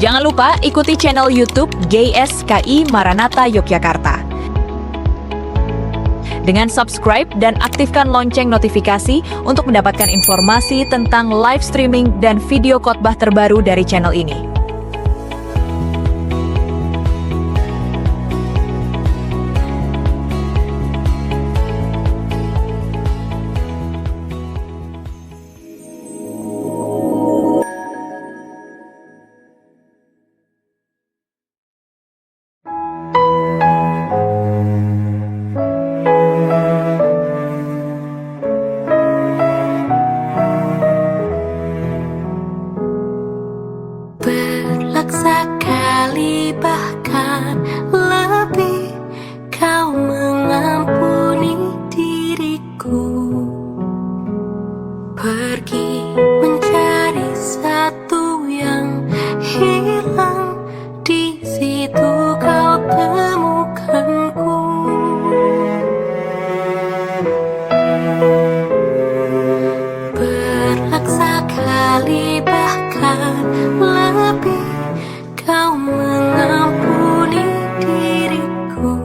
Jangan lupa ikuti channel YouTube GSKI Maranatha Yogyakarta. Dengan subscribe dan aktifkan lonceng notifikasi untuk mendapatkan informasi tentang live streaming dan video khotbah terbaru dari channel ini. Berlaksa kali bahkan lebih kau mengampuni diriku, pergi mencari satu yang hilang, di situ kau temukanku. Berlaksa kali bahkan lebih kau mengampuni diriku,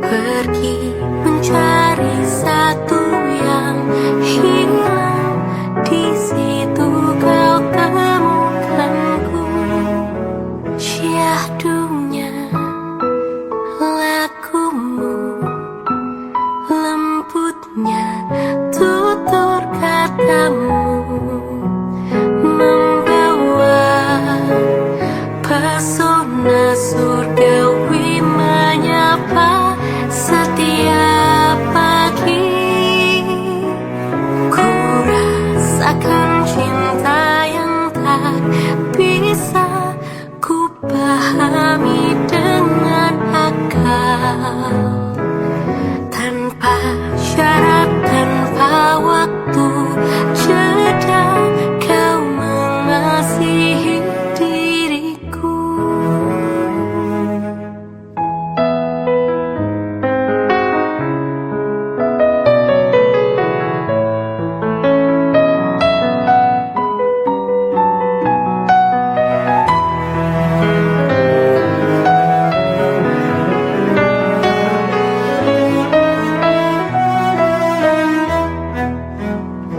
pergi mencari satu yang hilang, di situ kau temukanku. Syahdunya lakumu, lembutnya tutur katamu, pesona surgawi menyapa setiap pagi. Ku rasakan cinta yang tak bisa ku pahami dengan akal, tanpa syarat, tanpa waktu jeda, kau mengasihi diriku.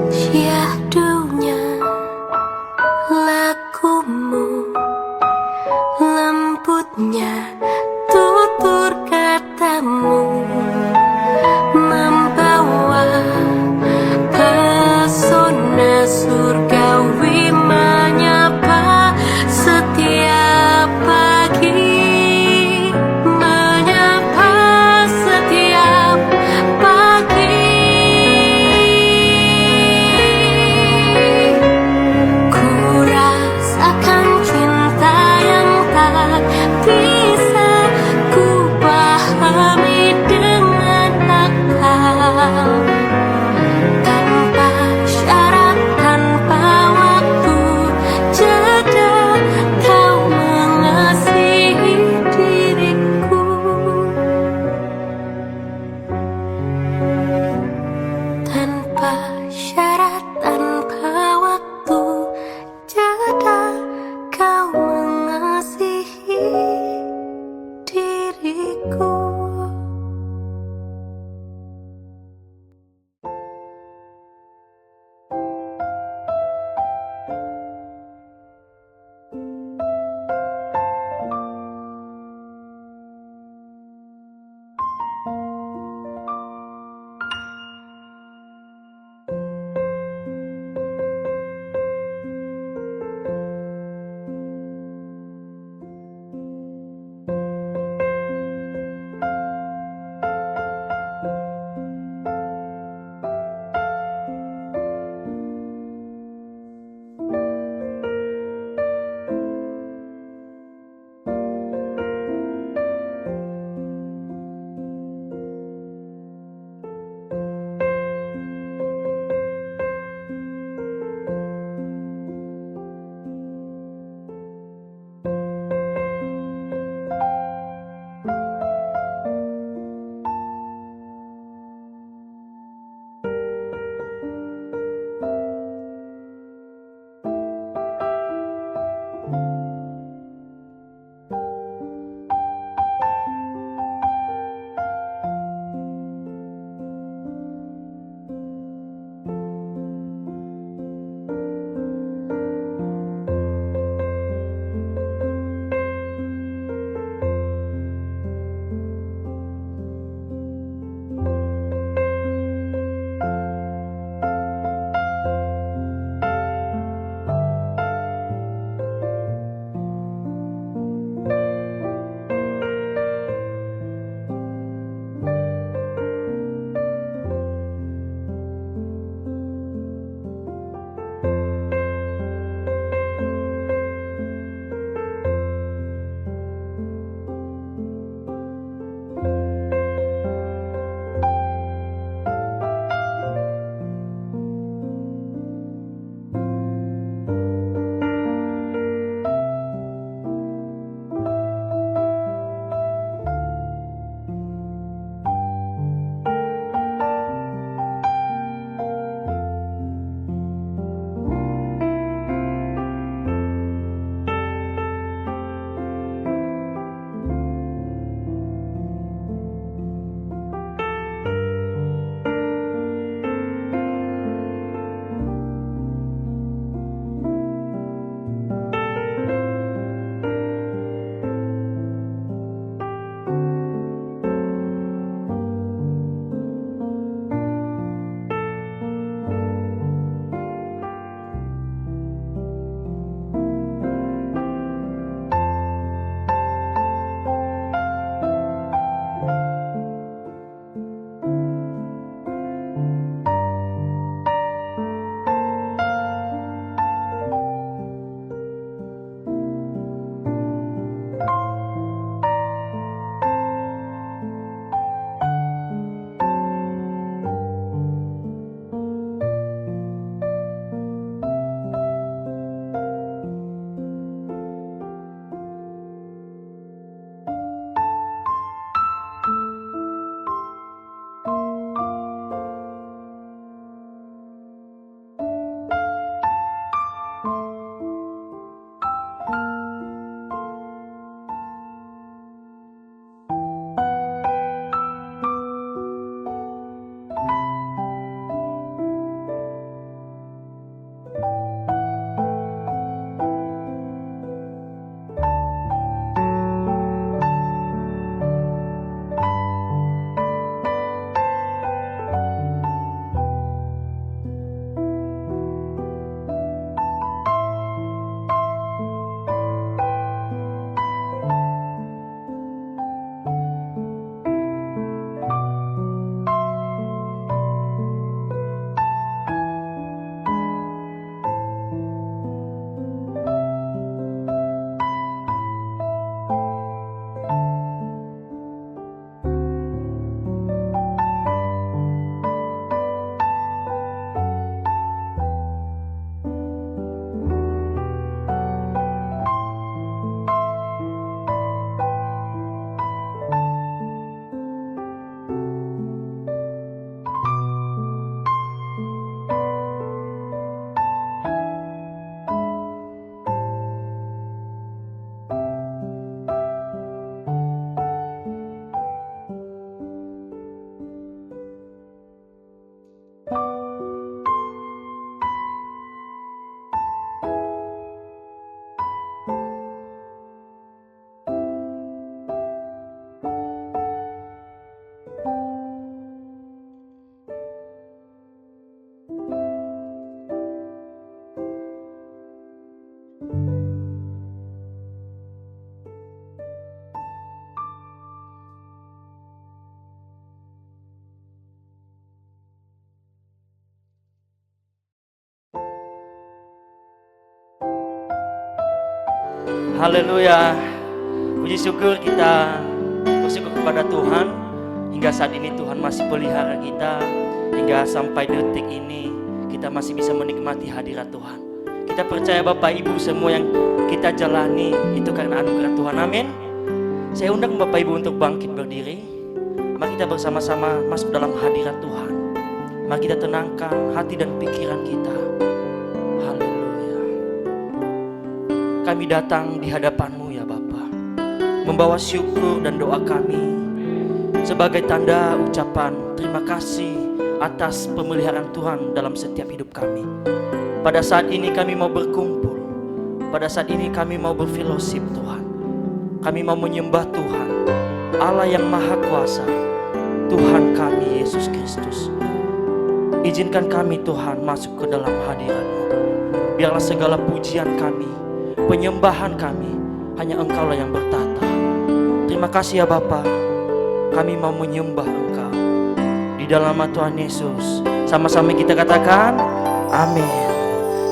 Syahdunya lakumu, lembutnya tutur katamu, membawa pesona surgawi menyapa setiap pagi, menyapa setiap pagi. Ku rasakan cinta yang tak bisa ku pahami dengan akal, tanpa syarat, tanpa waktu jeda, kau mengasihi diriku. Tanpa syarat, tanpa waktu jeda, kau mengasihi Haleluya. Puji syukur kita bersyukur kepada Tuhan. Hingga saat ini Tuhan masih pelihara kita. Hingga sampai detik ini kita masih bisa menikmati hadirat Tuhan. Kita percaya Bapak Ibu semua yang kita jalani itu karena anugerah Tuhan. Amin. Saya undang Bapak Ibu untuk bangkit berdiri. Mari kita bersama-sama masuk dalam hadirat Tuhan. Mari kita tenangkan hati dan pikiran kita. Haleluya. Kami datang di hadapan-Mu ya Bapa, membawa syukur dan doa kami sebagai tanda ucapan terima kasih atas pemeliharaan Tuhan dalam setiap hidup kami. Pada saat ini kami mau berkumpul, pada saat ini kami mau berfellowship Tuhan. Kami mau menyembah Tuhan, Allah yang Maha Kuasa, Tuhan kami Yesus Kristus. Izinkan kami Tuhan masuk ke dalam hadirat-Mu. Biarlah segala pujian kami, penyembahan kami, hanya Engkau-lah yang bertata. Terima kasih ya Bapa, kami mau menyembah Engkau. Di dalam nama Tuhan Yesus, sama-sama kita katakan, amin.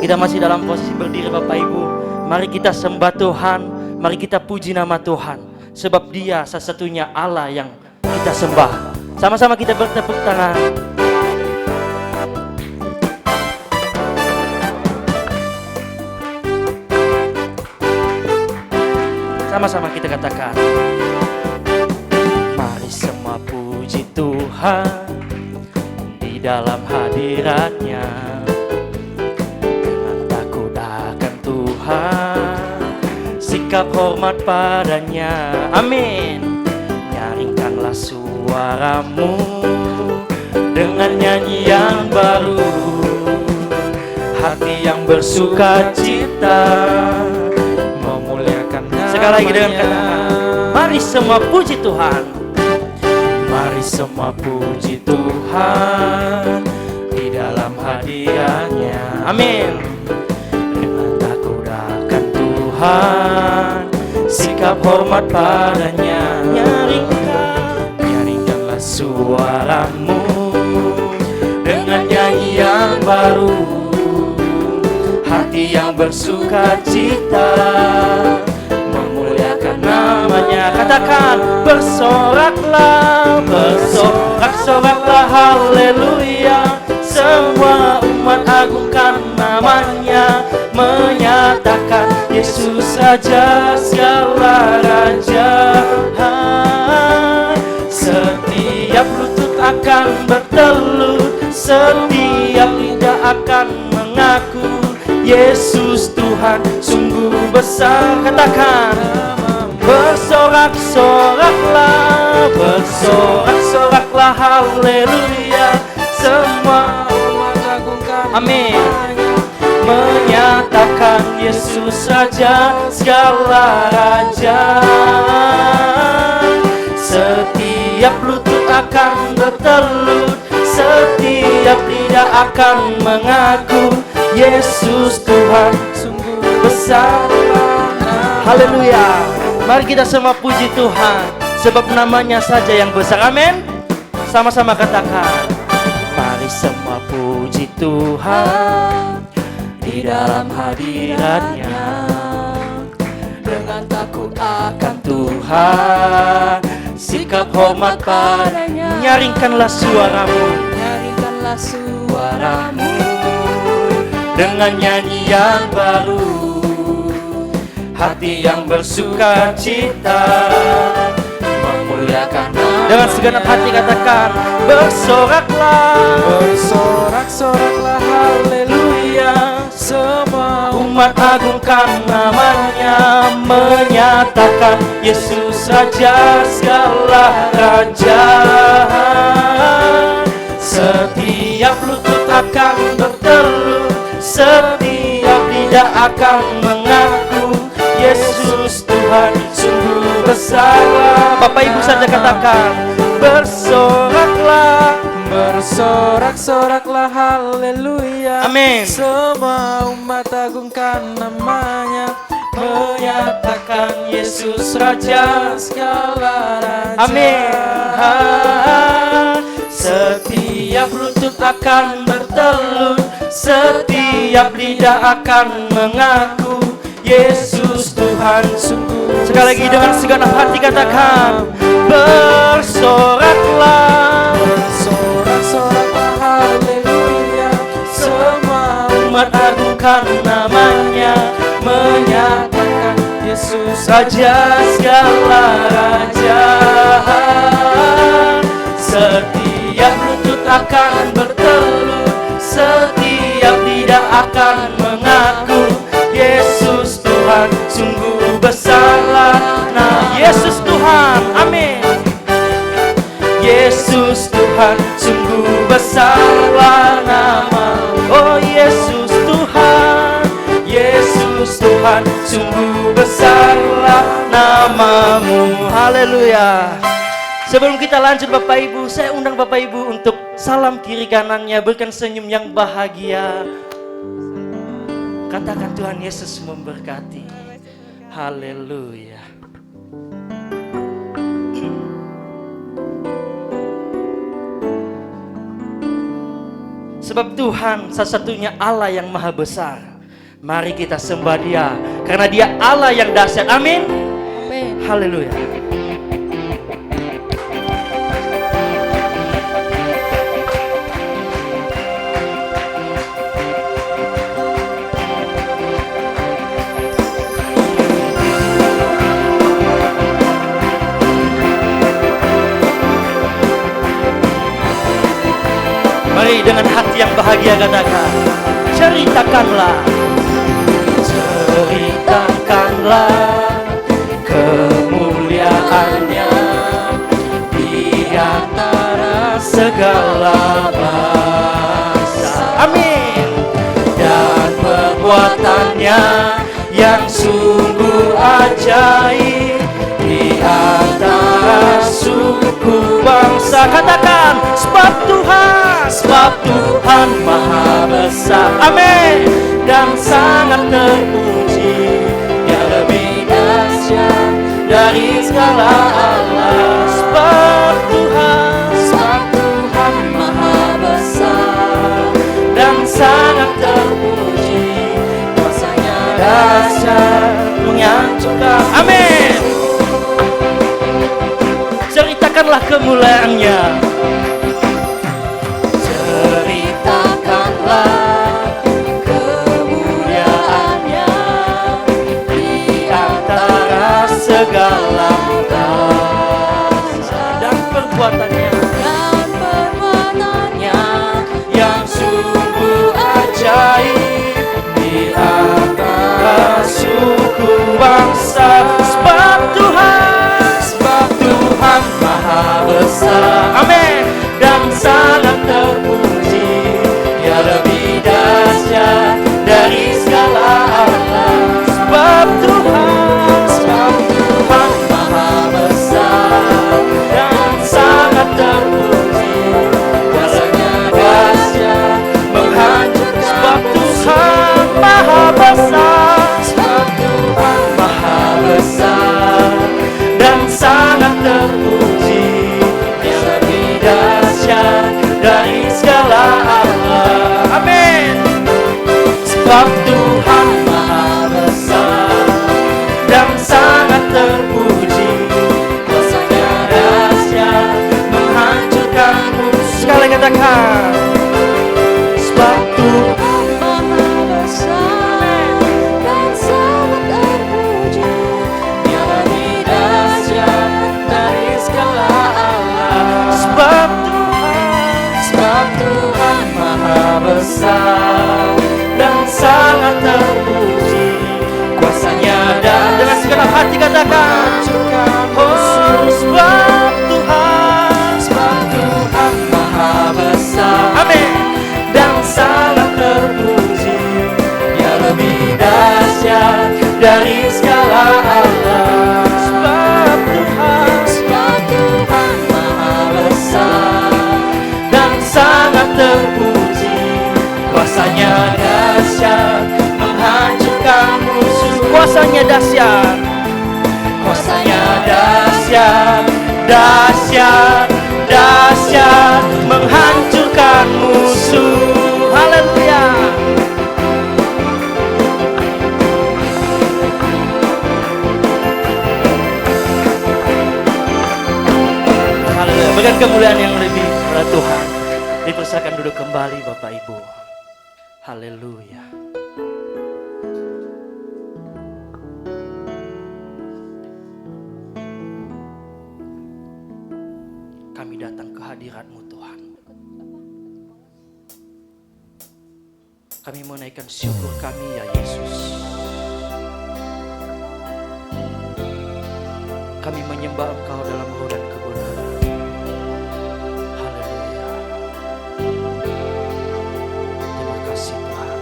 Kita masih dalam posisi berdiri Bapak Ibu. Mari kita sembah Tuhan, mari kita puji nama Tuhan. Sebab Dia satu-satunya Allah yang kita sembah. Sama-sama kita bertepuk tangan. Sama-sama kita katakan, mari semua puji Tuhan di dalam hadirat-Nya. Dengan takut akan Tuhan, sikap hormat padanya. Amin. Nyaringkanlah suaramu dengan nyanyian baru, hati yang bersuka cita memuliakan namanya. Sekali lagi dengan katakan, mari semua puji Tuhan. Mari semua puji Tuhan di dalam hadirat-Nya. Amin. Dengan takut akan Tuhan, sikap hormat padanya. Nyaringkanlah suaramu dengan nyanyian baru, hati yang bersuka cita memuliakan namanya. Katakan, bersoraklah, bersorak-soraklah, haleluya. Semua umat agungkan namanya, menyatakan Yesus saja segala raja. Setiap lutut akan bertelut, setiap lidah akan mengaku Yesus Tuhan sungguh besar. Katakan, bersorak-soraklah, bersorak-soraklah, haleluya. Semua umat agungkan, amin, menyatakan Yesus saja segala raja. Setiap lutut akan bertelut, setiap lidah akan mengaku Yesus Tuhan sungguh besar. Haleluya. Mari kita semua puji Tuhan, sebab namanya saja yang besar. Amin. Sama-sama katakan, mari semua puji Tuhan di dalam hadirat-Nya. Dengan takut akan Tuhan, sikap hormat padanya. Nyaringkanlah suaramu, nyaringkanlah suaramu dengan nyanyian baru, hati yang bersuka cita memuliakan. Dengan segenap hati katakan, bersoraklah, bersorak-soraklah, haleluya. Semua umat agungkan namanya, menyatakan Yesus Raja segala raja. Setiap lutut akan bertelut, setiap lidah akan mengaku Yesus Tuhan sungguh besar. Bapak Ibu saja katakan, bersoraklah, bersorak-soraklah, haleluya. Amin. Semua umat agungkan namanya, menyatakan Yesus Raja segala raja. Amin. Setiap lutut akan bertelut, setiap lidah akan mengaku Yesus Tuhan Tuhan sungguh. Sekali lagi dengan segenap hati katakan, bersoraklah, Sorak-soraklah haleluya, semua umat agungkan namanya, menyatakan Yesus Raja segala raja. Setiap lutut akan bertelut, setiap lidah akan mengaku, Yesus Tuhan sungguh besarlah. Nah, Yesus Tuhan, amin. Yesus Tuhan sungguh besarlah nama. Oh Yesus Tuhan, Yesus Tuhan sungguh besarlah namamu. Haleluya. Sebelum kita lanjut Bapak Ibu, saya undang Bapak Ibu untuk salam kiri kanannya, berikan senyum yang bahagia. Katakan Tuhan Yesus memberkati. Haleluya. Sebab Tuhan satu-satunya Allah yang maha besar. Mari kita sembah Dia, karena Dia Allah yang dahsyat. Amin. Haleluya. Mari dengan hati yang bahagia katakan, ceritakanlah, ceritakanlah kemuliaannya di antara segala bangsa. Amin. Dan perbuatannya yang sungguh ajaib di antara suku bangsa. Katakan, sebab Tuhan maha besar. Amin. Dan sangat terpuji, Dia lebih dahsyat dari segala Allah. Sebab Tuhan maha besar dan sangat terpuji, kuasanya dahsyat menghancurkan. Amin. Ceritakanlah kemuliaannya, ceritakanlah kemuliaannya di antara segala bangsa. Dan perbuatannya yang sungguh ajaib di antara suku bangsa. Sebab Tuhan maha besar. Amin. Dan sangat terpuji, Dia lebih dahsyat dari segala Allah. Sebab Tuhan maha besar dan sangat terpuji, kuasanya dahsyat menghancurkan. Sebab Tuhan maha besar, sebab Tuhan maha besar dan sangat terpuji, Dia lebih dahsyat dari segala Allah. Amin. Sebab Tuhan maha besar dan sangat terpuji, kuasanya dahsyat menghancurkan musuh. Sekali katakan, sebab Tuhan maha besar dan sangat terpuji, Dia lebih dahsyat dari segala Allah. Sebab Tuhan maha besar dan sangat terpuji, kuasanya dan dengan segala hati katakan, oh sebab Tuhan maha besar. Amin. Dan sangat terpuji, Dia lebih dahsyat dari segala Allah. Sebab Tuhan maha besar dan sangat terpuji, kuasanya dahsyat menghancurkan musuh. Kuasanya dahsyat, kuasanya dahsyat memberikan kemuliaan yang lebih kepada Tuhan. Dipersilakan duduk kembali Bapak Ibu. Haleluya. Kami datang ke hadirat-Mu Tuhan. Kami menaikkan syukur kami ya Yesus. Kami menyembah Engkau dalam roh dan kebenaran. Haleluya. Terima kasih Tuhan.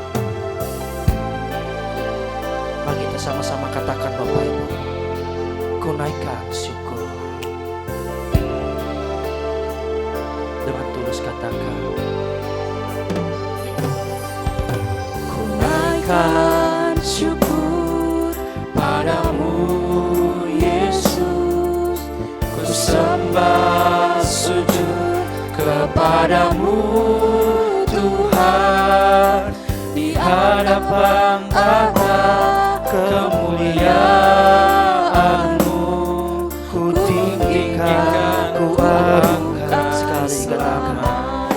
Mari kita sama-sama katakan Bapak Ibu. Ku naikkan syukur. Dengan tulus katakan. Ku naikkan syukur padamu Yesus. Ku sembah sujud kepadamu Tuhan. Di hadapan tahta kemuliaan-Mu ku tinggikan, ku agungkan. Sekali katakan.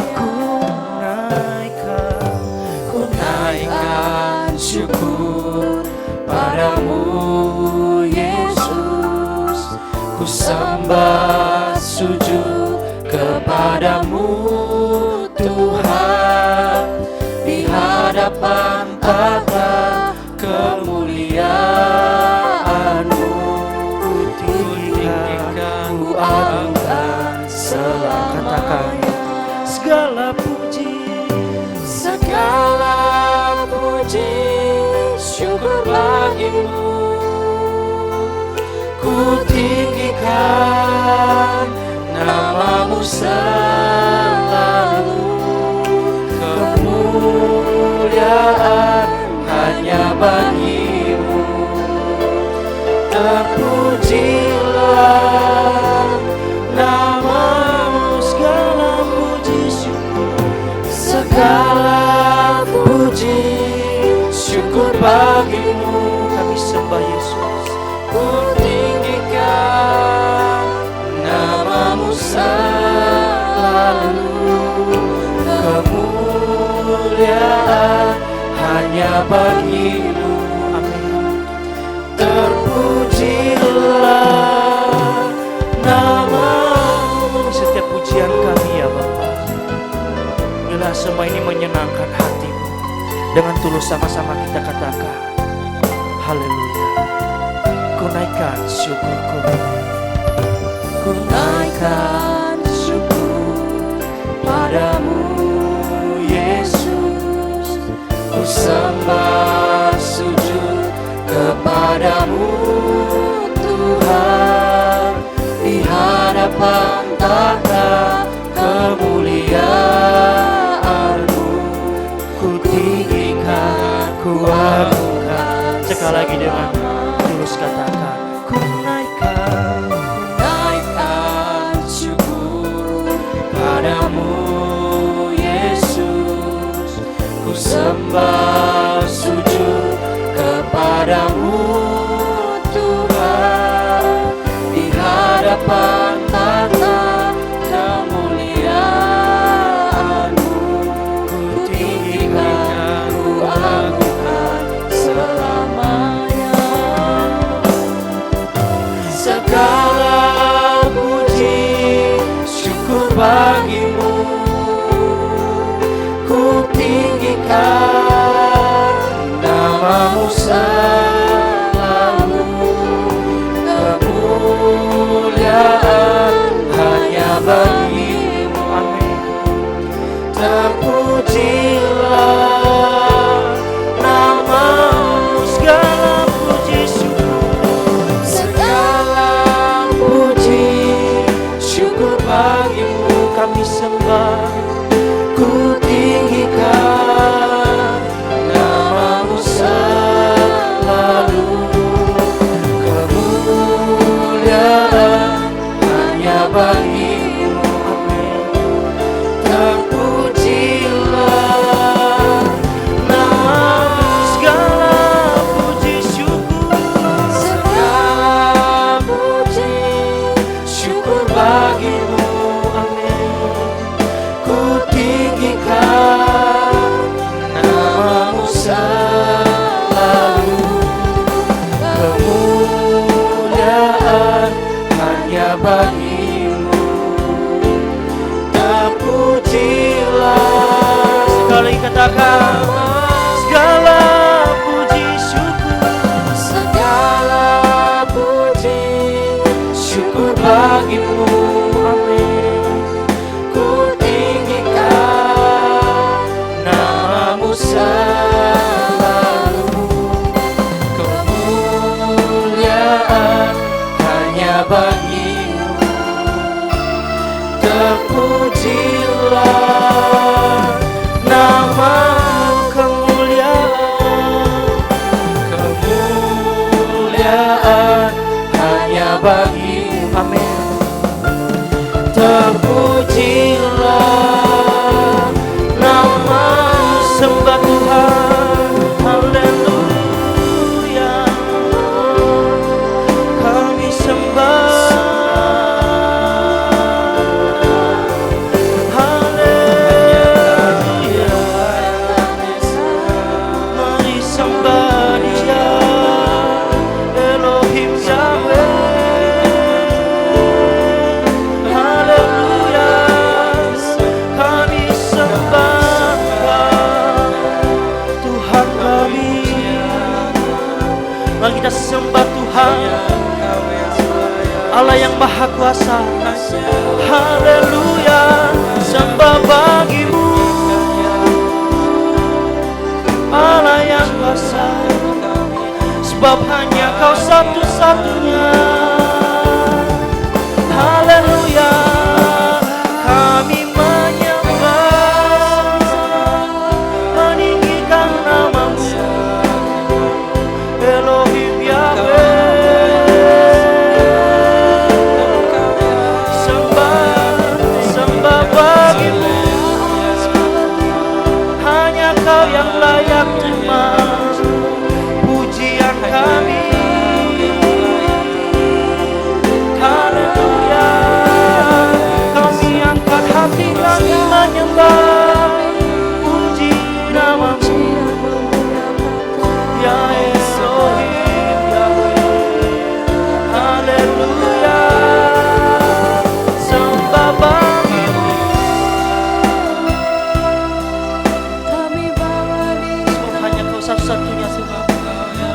Ku naikkan syukur padamu Yesus. Ku sembah sujud kepadamu Tuhan. Di hadapan tahta kemuliaan-Mu ku tinggikan, ku agungkan. Katakan segala puji, segala puji, syukur bagi-Mu. Ku tinggikan nama-Mu selalu. Kemuliaan hanya bagi-Mu. Terpujilah nama-Mu, segala puji syukur, segala puji syukur bagi-Mu. Kami sembah Yesus. Ku tinggikan nama-Mu selalu. Kemuliaan hanya bagi-Mu. Amin. Terpujilah nama-Mu. Setiap pujian kami ya Bapa, bila semua ini menyenangkan hati-Mu, dengan tulus sama-sama kita katakan haleluya. Ku naikkan syukurku, ku naikkan syukur padamu Yesus. Ku sembah sujud kepadamu Tuhan. Di hadapan tahta kemuliaan-Mu ku tinggikan, ku agungkan. Sekali lagi dengan tulus katakan, ku naikkan syukur padamu Yesus. Ku sembah sujud kepadamu Tuhan. Di hadapan tahta kemuliaan-Mu ku tinggikan, ku agungkan selamanya. Segala puji syukur bagi-Mu. Ku tinggikan nama-Mu selalu. Kemuliaan hanya bagi-Mu. Amin. Terpujilah nama-Mu, segala puji syukur, segala puji syukur bagi-Mu. Kami sembah, ku tinggikan nama-Mu selalu. Kemuliaan hanya bagi-Mu. Amin. Terpujilah nama-Mu, segala puji syukur, segala puji syukur bagi-Mu. bagimu. Terpujilah, Sekali katakan, segala puji syukur, segala puji syukur bagimu. Amin. Ku tinggikan namamu selalu. Kemuliaan hanya bagimu. Terpujilah nama kemuliaan. Kemuliaan hanya bagimu. Amin. Terpujilah nama, sembah Tuhan, haleluya. Kami sembah, haleluya. Mari sembah Dia, Elohim Yahweh. Haleluya. Kami sembah Tuhan kami. Mari kita sembah Tuhan, Allah yang Maha Kuasa. Haleluya. Sembah bagimu, Allah yang kuasa, sebab hanya Kau satu-satunya. Haleluya. Kami menyembah, meninggikan namamu, Elohim Yahweh. Sembah bagimu, hanya Kau yang layak terima pujian kami. Haleluya. Kami angkat hati kami menyembah, puji namamu, ya Elohim Yahweh. Haleluya. Sembah bagimu, sebab hanya Kau satu-satunya sembah.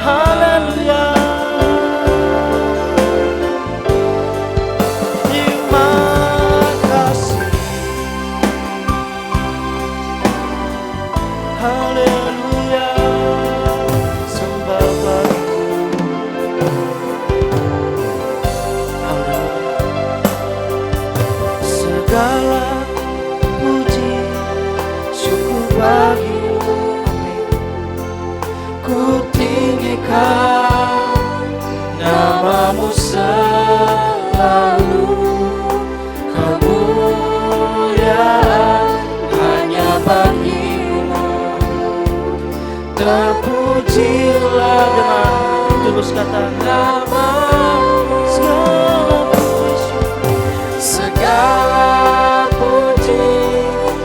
Haleluya. Terima kasih. Haleluya. Sembah bagimu. Haleluya. Segala puji syukur bagimu. Amin. ku tinggikan namamu selalu. Kemuliaan hanya bagimu. Terpujilah Dengan tulus kata, namamu. segala puji Segala puji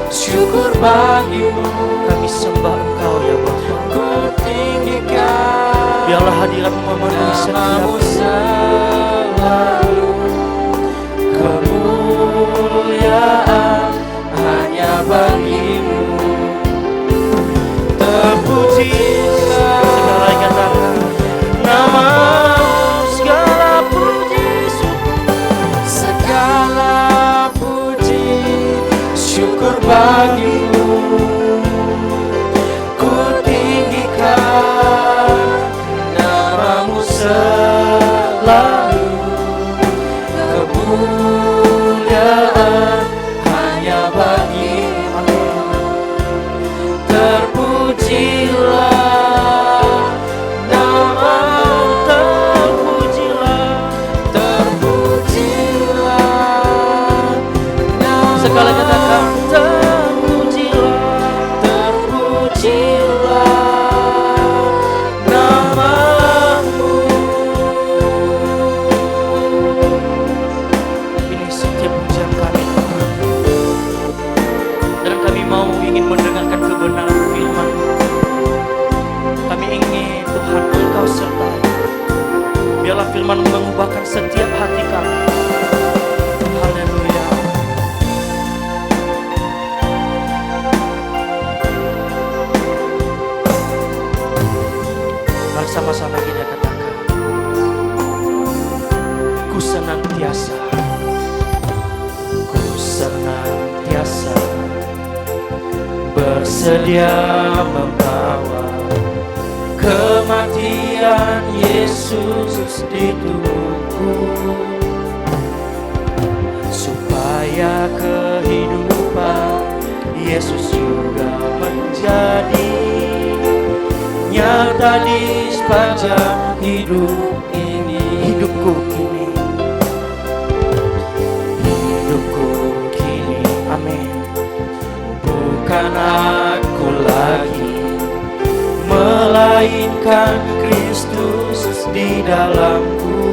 syukur bagimu. kami sembah Engkau ya Bapa. Ku tinggikan Biarlah hadirat-Mu memenuhi namamu setiap selalu. Kemuliaan hanya bagimu. Terpuji segala yang katakan namamu, senantiasa, ku senantiasa bersedia membawa kematian Yesus di tubuhku, supaya kehidupan Yesus juga menjadi nyata di sepanjang hidup ini. Hidupku kini, hidupku kini, amin. Bukan aku lagi, melainkan Kristus di dalamku.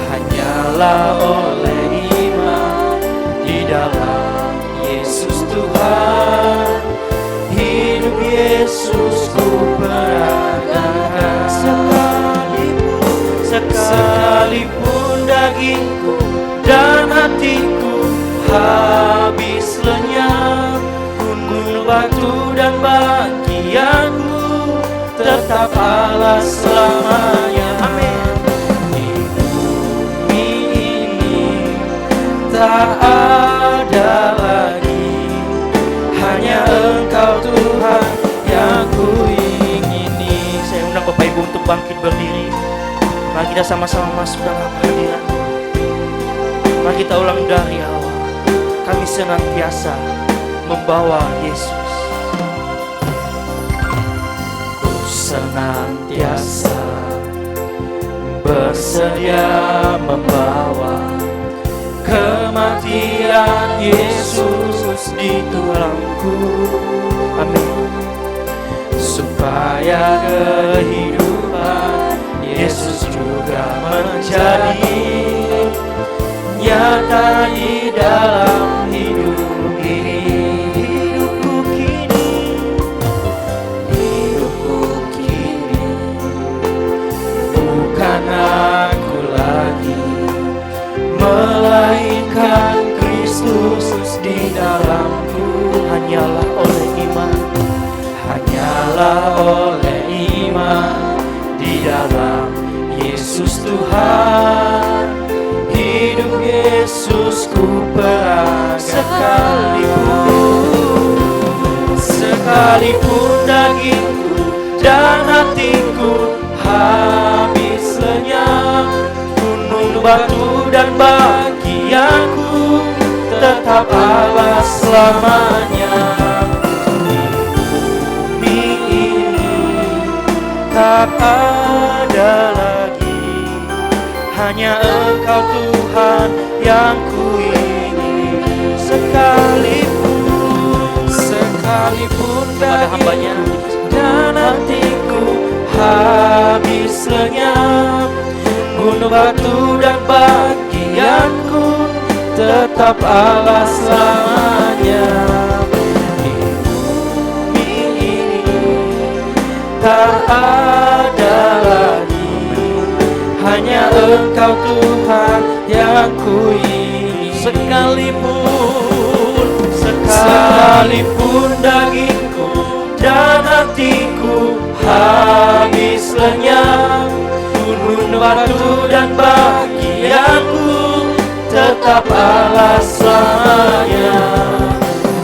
Hanyalah oleh iman di dalam Yesus Tuhan, hidup Yesus ku peragakan. Sekalipun dagingku dan hatiku habis lenyap, gunung batu dan bagianku tetap Allah selamanya. Amin. Di bumi ini tak ada lagi, hanya Engkau Tuhan yang ku ingini. Saya undang Bapak Ibu untuk bangkit berdiri. Mari kita sama-sama masuk dalam hadirat. Mari kita ulang dari awal. Kami senantiasa membawa Yesus. Ku senantiasa bersedia membawa kematian Yesus di tulangku. Amin. Supaya kehidupan Yesus juga menjadi nyata di dalam hidup ini. Hidupku kini, hidupku kini, bukan aku lagi, melainkan Kristus di dalamku. Hanyalah oleh iman, hanyalah oleh iman di dalam Yesus Tuhan, hidup Yesus ku peragakan. Sekalipun dagingku dan hatiku habis lenyap, gunung batu dan bagianku tetap Allah selamanya. Di bumi ini tak ada lagi, hanya Engkau Tuhan yang ku ingini. Sekalipun dagingku dan hatiku habis lenyap, gunung batu dan bagianku tetap Allah selamanya. Di bumi ini tak ada lagi, hanya Engkau Tuhan yang ku ingini. Sekalipun dagingku dan hatiku habis lenyap, gunung batu dan bagianku tetap Allah selamanya.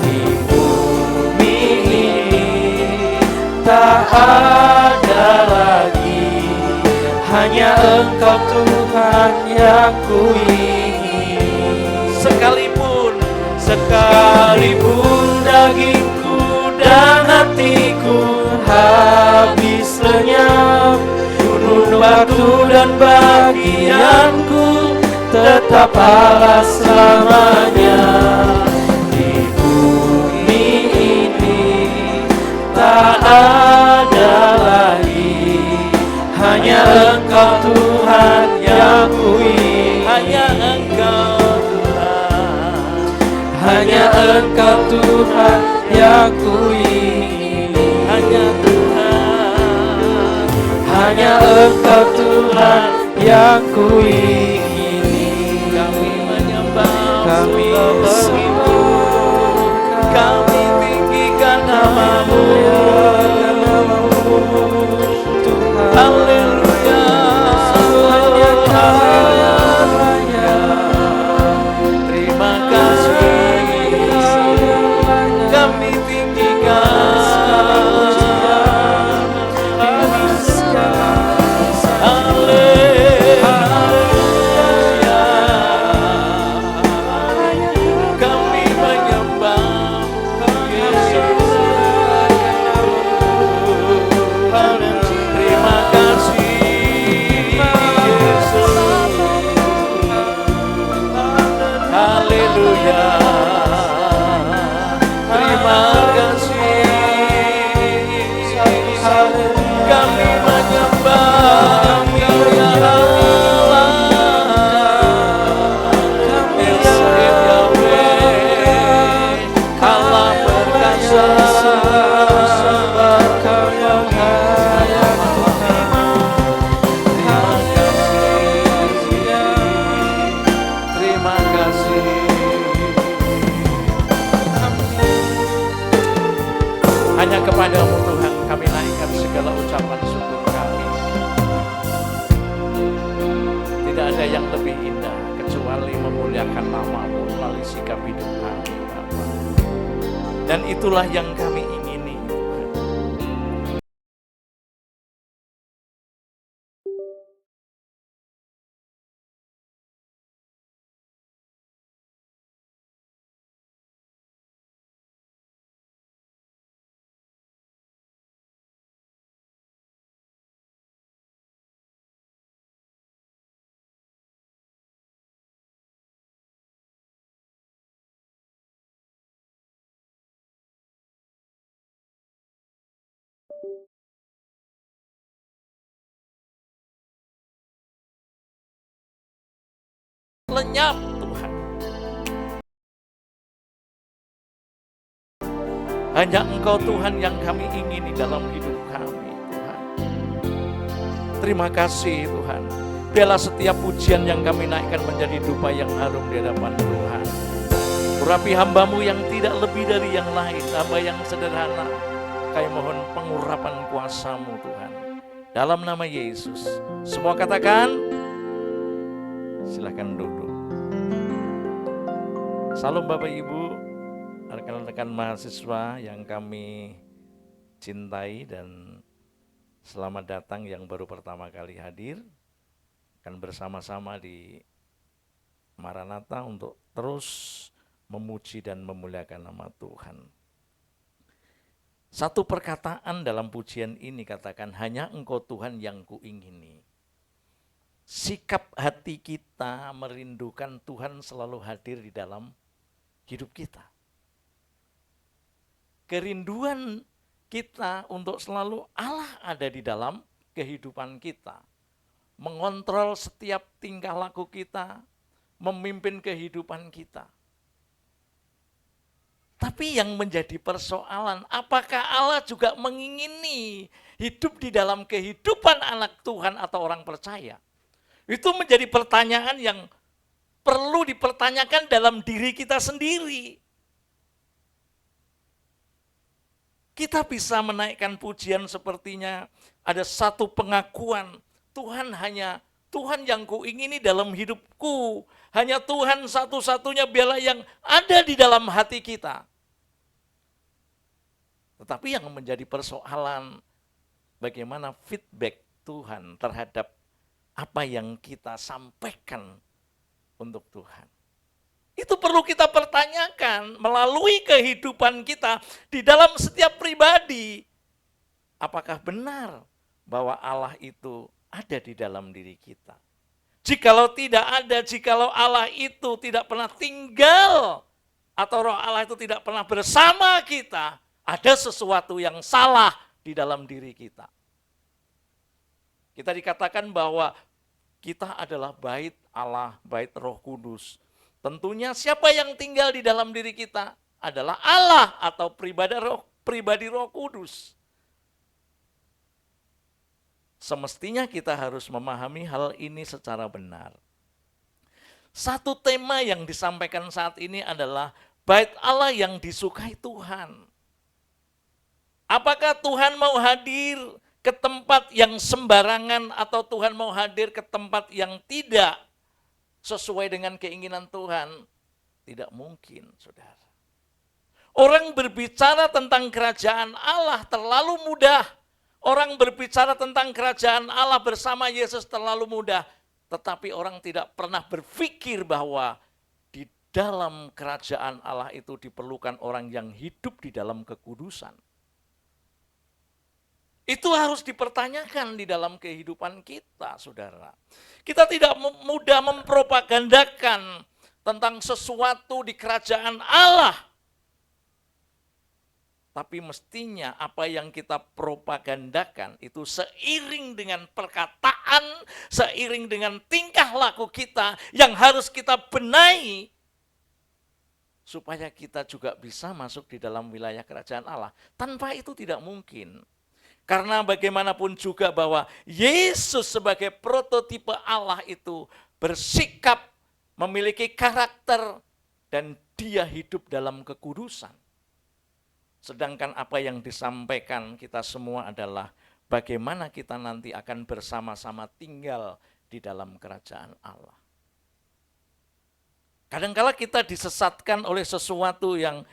Di bumi ini tak ada lagi, hanya Engkau Tuhan yang ku ingini. Sekalipun dagingku dan hatiku habis lenyap, gunung batu dan bagianku tetap Allah selamanya. Di bumi ini tak ada lagi, hanya Engkau Tuhan yang ku ingini. Hanya Engkau Tuhan yang ku ingini. Hanya Engkau Tuhan yang ku ingini. Kami menyembah, kami sembah, kami tinggikan nama-Mu, Tuhan. Haleluya. Hanya lebih indah kecuali memuliakan nama-Mu melalui sikap hidup kami, Bapa. Dan itulah yang kami ingini, Tuhan. Lenyap, Tuhan. Hanya Engkau Tuhan yang kami ingini dalam hidup kami, Tuhan. Terima kasih Tuhan. Biarlah setiap pujian yang kami naikkan menjadi dupa yang harum di hadapan Tuhan. Urapi hamba-Mu yang tidak lebih dari yang lain, hamba yang sederhana. Kami mohon pengurapan kuasa-Mu Tuhan. Dalam nama Yesus. Semua katakan, silakan duduk. Salam Bapak Ibu, rekan-rekan mahasiswa yang kami cintai dan selamat datang yang baru pertama kali hadir. Akan bersama-sama di Maranatha untuk terus memuji dan memuliakan nama Tuhan. Satu perkataan dalam pujian ini katakan, hanya Engkau Tuhan yang kuingini. Sikap hati kita merindukan Tuhan selalu hadir di dalam hidup kita. Kerinduan kita untuk selalu Allah ada di dalam kehidupan kita. Mengontrol setiap tingkah laku kita, memimpin kehidupan kita. Tapi yang menjadi persoalan, apakah Allah juga mengingini hidup di dalam kehidupan anak Tuhan atau orang percaya? Itu menjadi pertanyaan yang perlu dipertanyakan dalam diri kita sendiri. Kita bisa menaikkan pujian sepertinya ada satu pengakuan, Tuhan hanya Tuhan yang kuingini dalam hidupku. Hanya Tuhan satu-satunya biarlah yang ada di dalam hati kita. Tetapi yang menjadi persoalan, bagaimana feedback Tuhan terhadap apa yang kita sampaikan untuk Tuhan. Itu perlu kita pertanyakan melalui kehidupan kita di dalam setiap pribadi. Apakah benar bahwa Allah itu ada di dalam diri kita? Jikalau tidak ada, jikalau Allah itu tidak pernah tinggal atau roh Allah itu tidak pernah bersama kita, ada sesuatu yang salah di dalam diri kita. Kita dikatakan bahwa kita adalah bait Allah, bait Roh Kudus. Tentunya siapa yang tinggal di dalam diri kita adalah Allah atau pribadi Roh Kudus. Semestinya kita harus memahami hal ini secara benar. Satu tema yang disampaikan saat ini adalah bait Allah yang disukai Tuhan. Apakah Tuhan mau hadir ke tempat yang sembarangan atau Tuhan mau hadir ke tempat yang tidak sesuai dengan keinginan Tuhan? Tidak mungkin, saudara. Orang berbicara tentang kerajaan Allah terlalu mudah. Orang berbicara tentang kerajaan Allah bersama Yesus terlalu mudah. Tetapi orang tidak pernah berpikir bahwa di dalam kerajaan Allah itu diperlukan orang yang hidup di dalam kekudusan. Itu harus dipertanyakan di dalam kehidupan kita, saudara. Kita tidak mudah mempropagandakan tentang sesuatu di kerajaan Allah. Tapi mestinya apa yang kita propagandakan itu seiring dengan perkataan, seiring dengan tingkah laku kita yang harus kita benahi. Supaya kita juga bisa masuk di dalam wilayah kerajaan Allah. Tanpa itu tidak mungkin. Karena bagaimanapun juga bahwa Yesus sebagai prototipe Allah itu bersikap, memiliki karakter, dan dia hidup dalam kekudusan. Sedangkan apa yang disampaikan kita semua adalah bagaimana kita nanti akan bersama-sama tinggal di dalam kerajaan Allah. Kadangkala kita disesatkan oleh sesuatu yang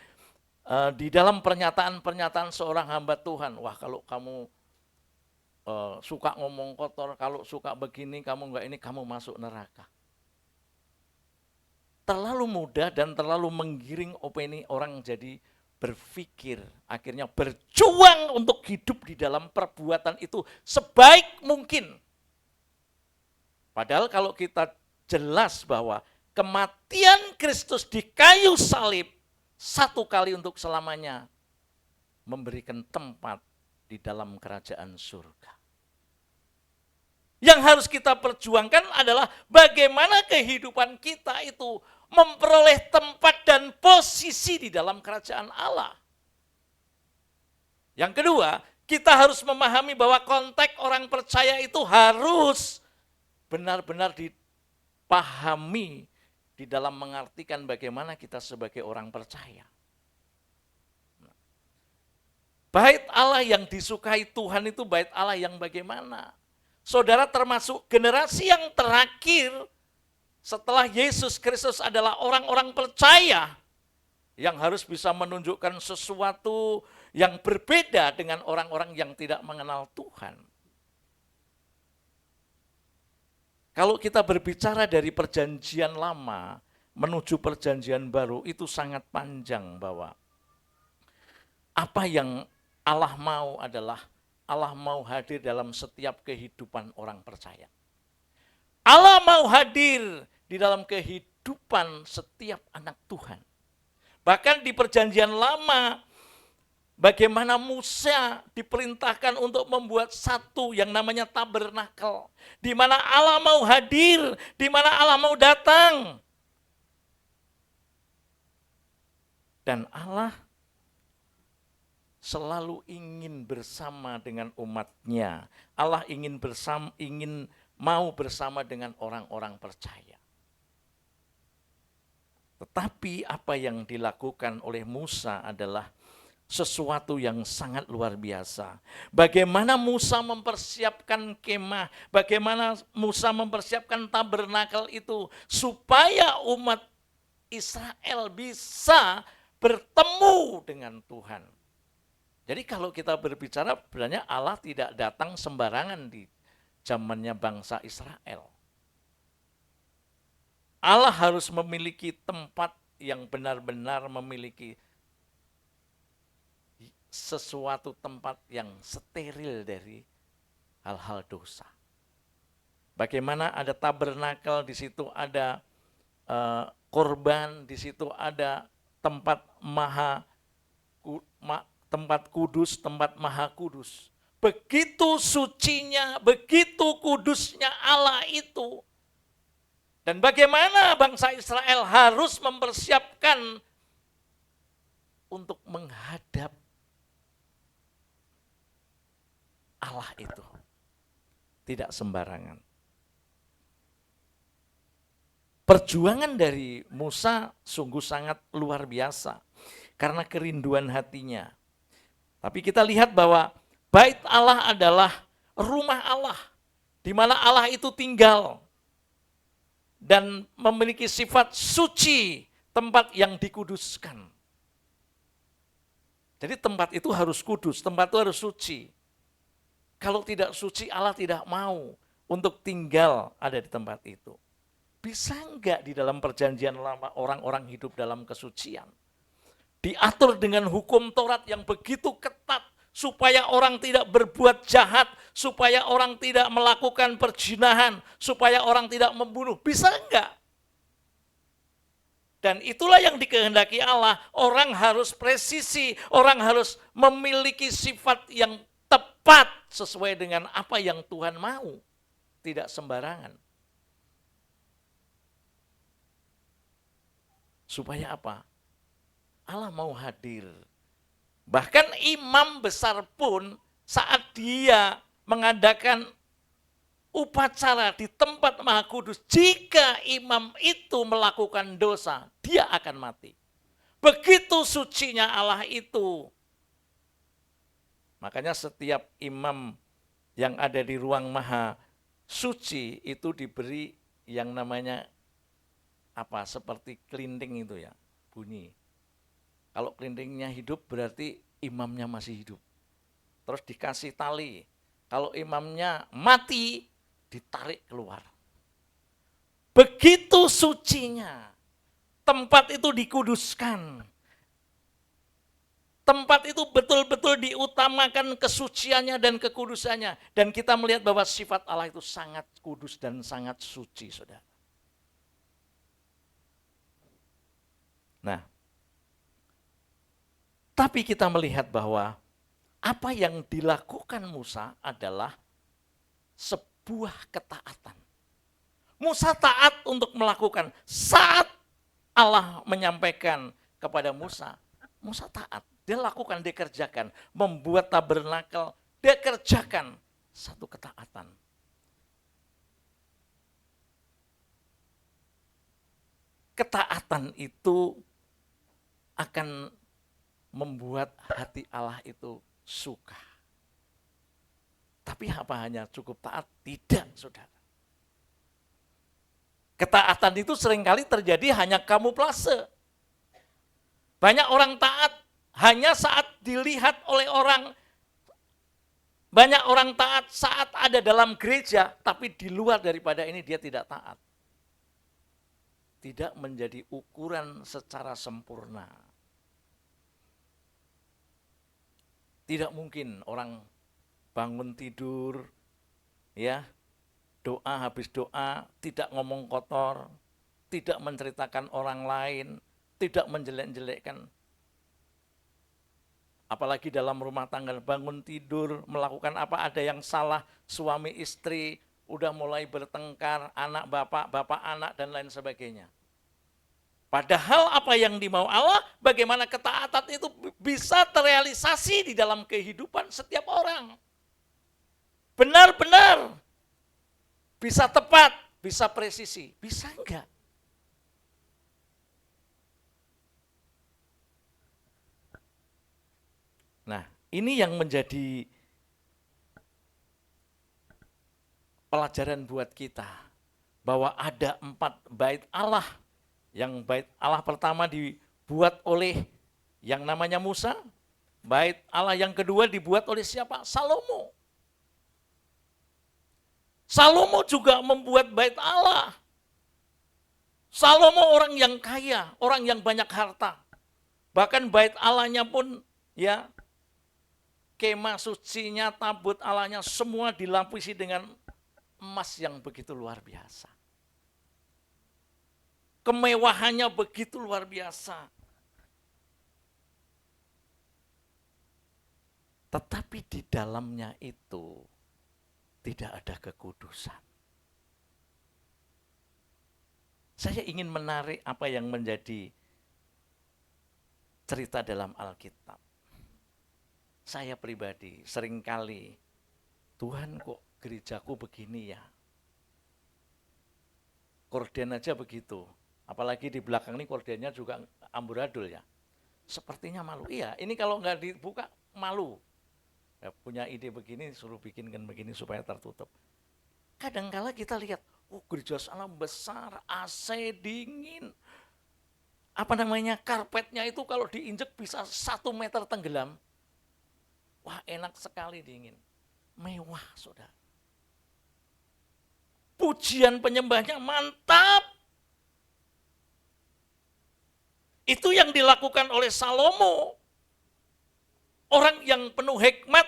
di dalam pernyataan-pernyataan seorang hamba Tuhan. Wah, kalau kamu suka ngomong kotor, kalau suka begini, kamu enggak ini, kamu masuk neraka. Terlalu mudah dan terlalu menggiring opini orang jadi berpikir, akhirnya berjuang untuk hidup di dalam perbuatan itu sebaik mungkin. Padahal kalau kita jelas bahwa kematian Kristus di kayu salib satu kali untuk selamanya memberikan tempat di dalam kerajaan surga. Yang harus kita perjuangkan adalah bagaimana kehidupan kita itu memperoleh tempat dan posisi di dalam kerajaan Allah. Yang kedua, kita harus memahami bahwa konteks orang percaya itu harus benar-benar dipahami di dalam mengartikan bagaimana kita sebagai orang percaya. Bait Allah yang disukai Tuhan itu bait Allah yang bagaimana? Saudara termasuk generasi yang terakhir setelah Yesus Kristus adalah orang-orang percaya yang harus bisa menunjukkan sesuatu yang berbeda dengan orang-orang yang tidak mengenal Tuhan. Kalau kita berbicara dari perjanjian lama menuju perjanjian baru itu sangat panjang, bahwa apa yang Allah mau adalah Allah mau hadir dalam setiap kehidupan orang percaya. Allah mau hadir di dalam kehidupan setiap anak Tuhan. Bahkan di perjanjian lama, bagaimana Musa diperintahkan untuk membuat satu yang namanya tabernakel, di mana Allah mau hadir, di mana Allah mau datang. Dan Allah selalu ingin bersama dengan umatnya. Allah ingin mau bersama dengan orang-orang percaya. Tetapi apa yang dilakukan oleh Musa adalah sesuatu yang sangat luar biasa. Bagaimana Musa mempersiapkan kemah, bagaimana Musa mempersiapkan tabernakel itu supaya umat Israel bisa bertemu dengan Tuhan. Jadi kalau kita berbicara, sebenarnya Allah tidak datang sembarangan di zamannya bangsa Israel. Allah harus memiliki tempat yang benar-benar memiliki sesuatu tempat yang steril dari hal-hal dosa. Bagaimana ada tabernakel, di situ ada korban, di situ ada tempat tempat kudus, tempat maha kudus. Begitu sucinya, begitu kudusnya Allah itu. Dan bagaimana bangsa Israel harus mempersiapkan untuk menghadap Allah itu. Tidak sembarangan. Perjuangan dari Musa sungguh sangat luar biasa karena kerinduan hatinya. Tapi kita lihat bahwa bait Allah adalah rumah Allah, di mana Allah itu tinggal dan memiliki sifat suci, tempat yang dikuduskan. Jadi tempat itu harus kudus, tempat itu harus suci. Kalau tidak suci, Allah tidak mau untuk tinggal ada di tempat itu. Bisa enggak di dalam perjanjian lama orang-orang hidup dalam kesucian? Diatur dengan hukum Taurat yang begitu ketat, supaya orang tidak berbuat jahat, supaya orang tidak melakukan perzinahan, supaya orang tidak membunuh. Bisa enggak? Dan itulah yang dikehendaki Allah, orang harus presisi, orang harus memiliki sifat yang tepat sesuai dengan apa yang Tuhan mau, tidak sembarangan. Supaya apa? Allah mau hadir. Bahkan imam besar pun saat dia mengadakan upacara di tempat Maha Kudus, jika imam itu melakukan dosa, dia akan mati. Begitu sucinya Allah itu. Makanya setiap imam yang ada di ruang Maha Suci itu diberi yang namanya seperti kelinting itu ya, bunyi. Kalau kelintingnya hidup berarti imamnya masih hidup. Terus dikasih tali. Kalau imamnya mati, ditarik keluar. Begitu sucinya. Tempat itu dikuduskan. Tempat itu betul-betul diutamakan kesuciannya dan kekudusannya. Dan kita melihat bahwa sifat Allah itu sangat kudus dan sangat suci, saudara. Nah, tapi kita melihat bahwa apa yang dilakukan Musa adalah sebuah ketaatan. Musa taat untuk melakukan saat Allah menyampaikan kepada Musa, Musa taat. Dia lakukan, dia kerjakan. Membuat tabernakel, dia kerjakan satu ketaatan. Ketaatan itu akan membuat hati Allah itu suka. Tapi apa hanya cukup taat? Tidak, saudara. Ketaatan itu seringkali terjadi hanya kamuflase. Banyak orang taat hanya saat dilihat oleh orang. Banyak orang taat saat ada dalam gereja, tapi di luar daripada ini dia tidak taat. Tidak menjadi ukuran secara sempurna. Tidak mungkin orang bangun tidur, ya, doa habis doa, tidak ngomong kotor, tidak menceritakan orang lain, tidak menjelek-jelekkan. Apalagi dalam rumah tangga, bangun tidur, melakukan apa, ada yang salah, suami istri, udah mulai bertengkar, anak bapak anak, dan lain sebagainya. Padahal apa yang dimau Allah, bagaimana ketaatan itu bisa terrealisasi di dalam kehidupan setiap orang. Benar-benar bisa tepat, bisa presisi, bisa enggak? Nah, ini yang menjadi pelajaran buat kita, bahwa ada 4 bait Allah. Yang bait Allah pertama dibuat oleh yang namanya Musa, bait Allah yang kedua dibuat oleh siapa? Salomo. Salomo juga membuat bait Allah. Salomo orang yang kaya, orang yang banyak harta. Bahkan bait Allahnya pun, ya, kemah sucinya, tabut Allahnya, semua dilapisi dengan emas yang begitu luar biasa. Kemewahannya begitu luar biasa. Tetapi di dalamnya itu tidak ada kekudusan. Saya ingin menarik apa yang menjadi cerita dalam Alkitab. Saya pribadi seringkali, Tuhan kok gerejaku begini ya? Korden aja begitu. Apalagi di belakang ini kordennya juga amburadul ya. Sepertinya malu. Iya, ini kalau nggak dibuka malu. Ya, punya ide begini, suruh bikinkan begini supaya tertutup. Kadangkala kita lihat, oh gereja sana besar, AC dingin. Apa namanya, karpetnya itu kalau diinjek bisa 1 meter tenggelam. Wah, enak sekali dingin. Mewah, saudara. Pujian penyembahnya mantap. Itu yang dilakukan oleh Salomo. Orang yang penuh hikmat.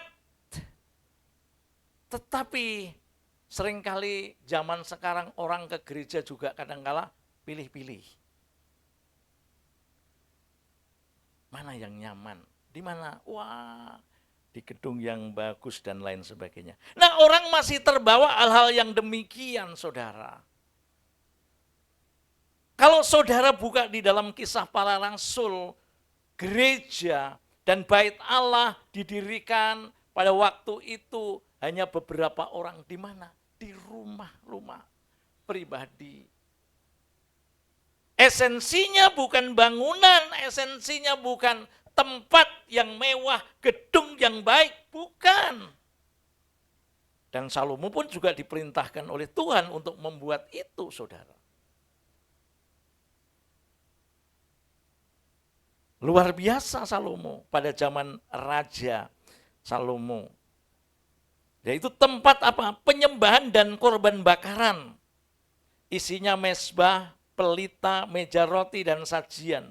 Tetapi seringkali zaman sekarang orang ke gereja juga kadangkala pilih-pilih. Mana yang nyaman? Di mana? Wah, di gedung yang bagus dan lain sebagainya. Nah, orang masih terbawa hal-hal yang demikian, saudara. Kalau saudara buka di dalam Kisah Para Rasul, gereja dan bait Allah didirikan pada waktu itu hanya beberapa orang. Di mana? Di rumah-rumah pribadi. Esensinya bukan bangunan, esensinya bukan tempat yang mewah, gedung yang baik, bukan. Dan Salomo pun juga diperintahkan oleh Tuhan untuk membuat itu, saudara. Luar biasa Salomo pada zaman Raja Salomo. Yaitu tempat apa? Penyembahan dan korban bakaran. Isinya mezbah, pelita, meja roti, dan sajian.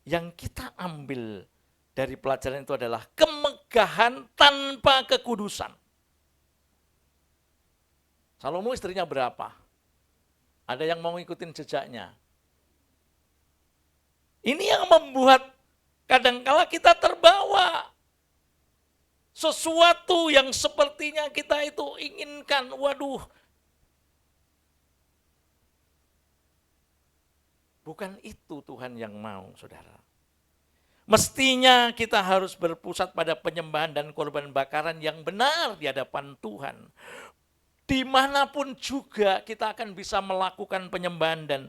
Yang kita ambil dari pelajaran itu adalah kemegahan tanpa kekudusan. Salomo istrinya berapa? Ada yang mau ngikutin jejaknya? Ini yang membuat kadangkala kita terbawa. Sesuatu yang sepertinya kita itu inginkan, waduh. Bukan itu Tuhan yang mau, saudara. Mestinya kita harus berpusat pada penyembahan dan korban bakaran yang benar di hadapan Tuhan. Dimanapun juga kita akan bisa melakukan penyembahan dan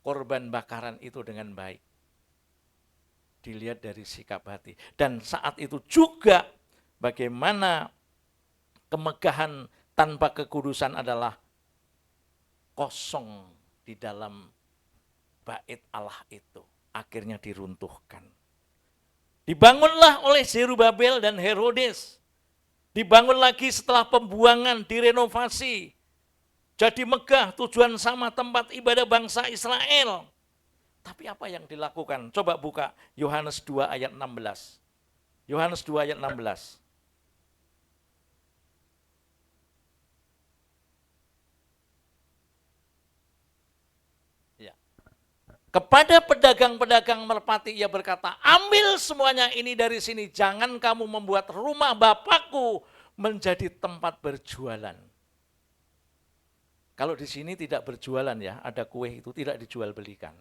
korban bakaran itu dengan baik. Dilihat dari sikap hati. Dan saat itu juga bagaimana kemegahan tanpa kekudusan adalah kosong di dalam bait Allah itu. Akhirnya diruntuhkan. Dibangunlah oleh Zerubabel dan Herodes. Dibangun lagi setelah pembuangan, direnovasi. Jadi megah, tujuan sama, tempat ibadah bangsa Israel. Tapi apa yang dilakukan? Coba buka Yohanes 2 ayat 16. Yohanes 2 ayat 16. Ya. Kepada pedagang-pedagang merpati ia berkata, ambil semuanya ini dari sini, jangan kamu membuat rumah Bapakku menjadi tempat berjualan. Kalau di sini tidak berjualan ya, ada kue itu tidak dijual belikan.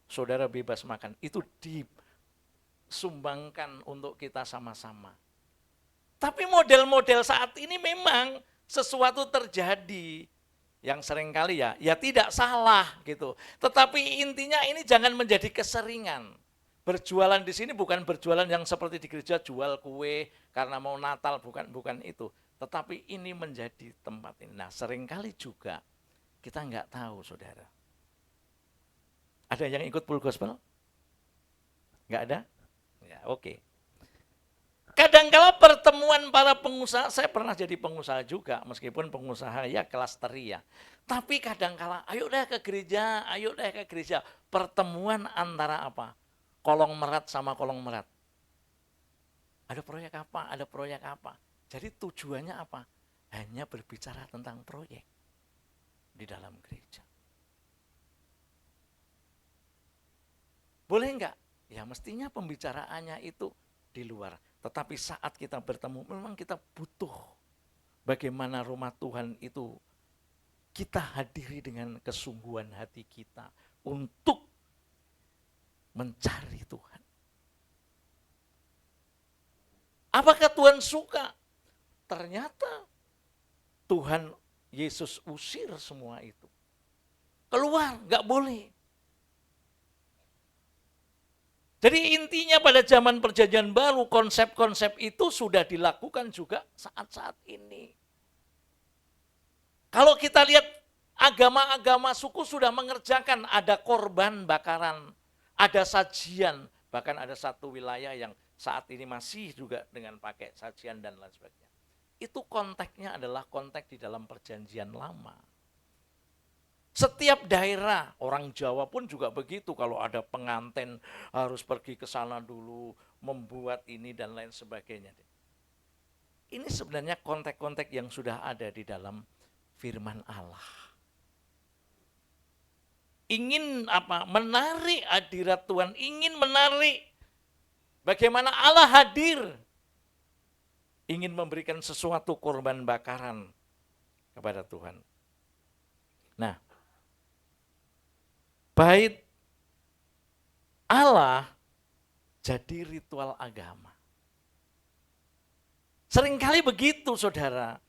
Saudara bebas makan, itu disumbangkan untuk kita sama-sama. Tapi model-model saat ini memang sesuatu terjadi yang seringkali ya tidak salah gitu. Tetapi intinya ini jangan menjadi keseringan. Berjualan di sini bukan berjualan yang seperti di gereja jual kue karena mau Natal, bukan itu. Tetapi ini menjadi tempat ini. Nah, seringkali juga kita nggak tahu, saudara. Ada yang ikut full gospel? Nggak ada? Ya, oke. Kadangkala pertemuan para pengusaha, saya pernah jadi pengusaha juga, meskipun pengusaha ya kelas teri ya. Tapi kadangkala, ayo deh ke gereja, ayo deh ke gereja. Pertemuan antara apa? Kolong merat sama kolong merat. Ada proyek apa? Ada proyek apa? Jadi tujuannya apa? Hanya berbicara tentang proyek di dalam gereja. Boleh enggak? Ya mestinya pembicaraannya itu di luar. Tetapi saat kita bertemu, memang kita butuh bagaimana rumah Tuhan itu kita hadiri dengan kesungguhan hati kita untuk mencari Tuhan. Apakah Tuhan suka? Ternyata Tuhan Yesus usir semua itu. Keluar, enggak boleh. Jadi intinya pada zaman perjanjian baru konsep-konsep itu sudah dilakukan juga saat-saat ini. Kalau kita lihat agama-agama suku sudah mengerjakan ada korban bakaran, ada sajian, bahkan ada satu wilayah yang saat ini masih juga dengan pakai sajian dan lain sebagainya. Itu konteksnya adalah konteks di dalam perjanjian lama. Setiap daerah, orang Jawa pun juga begitu, kalau ada pengantin harus pergi ke sana dulu, membuat ini dan lain sebagainya. Ini sebenarnya konteks-konteks yang sudah ada di dalam firman Allah. Ingin apa? Menarik hadirat Tuhan, ingin menarik bagaimana Allah hadir. Ingin memberikan sesuatu korban bakaran kepada Tuhan. Nah, bait Allah jadi ritual agama. Seringkali begitu, saudara.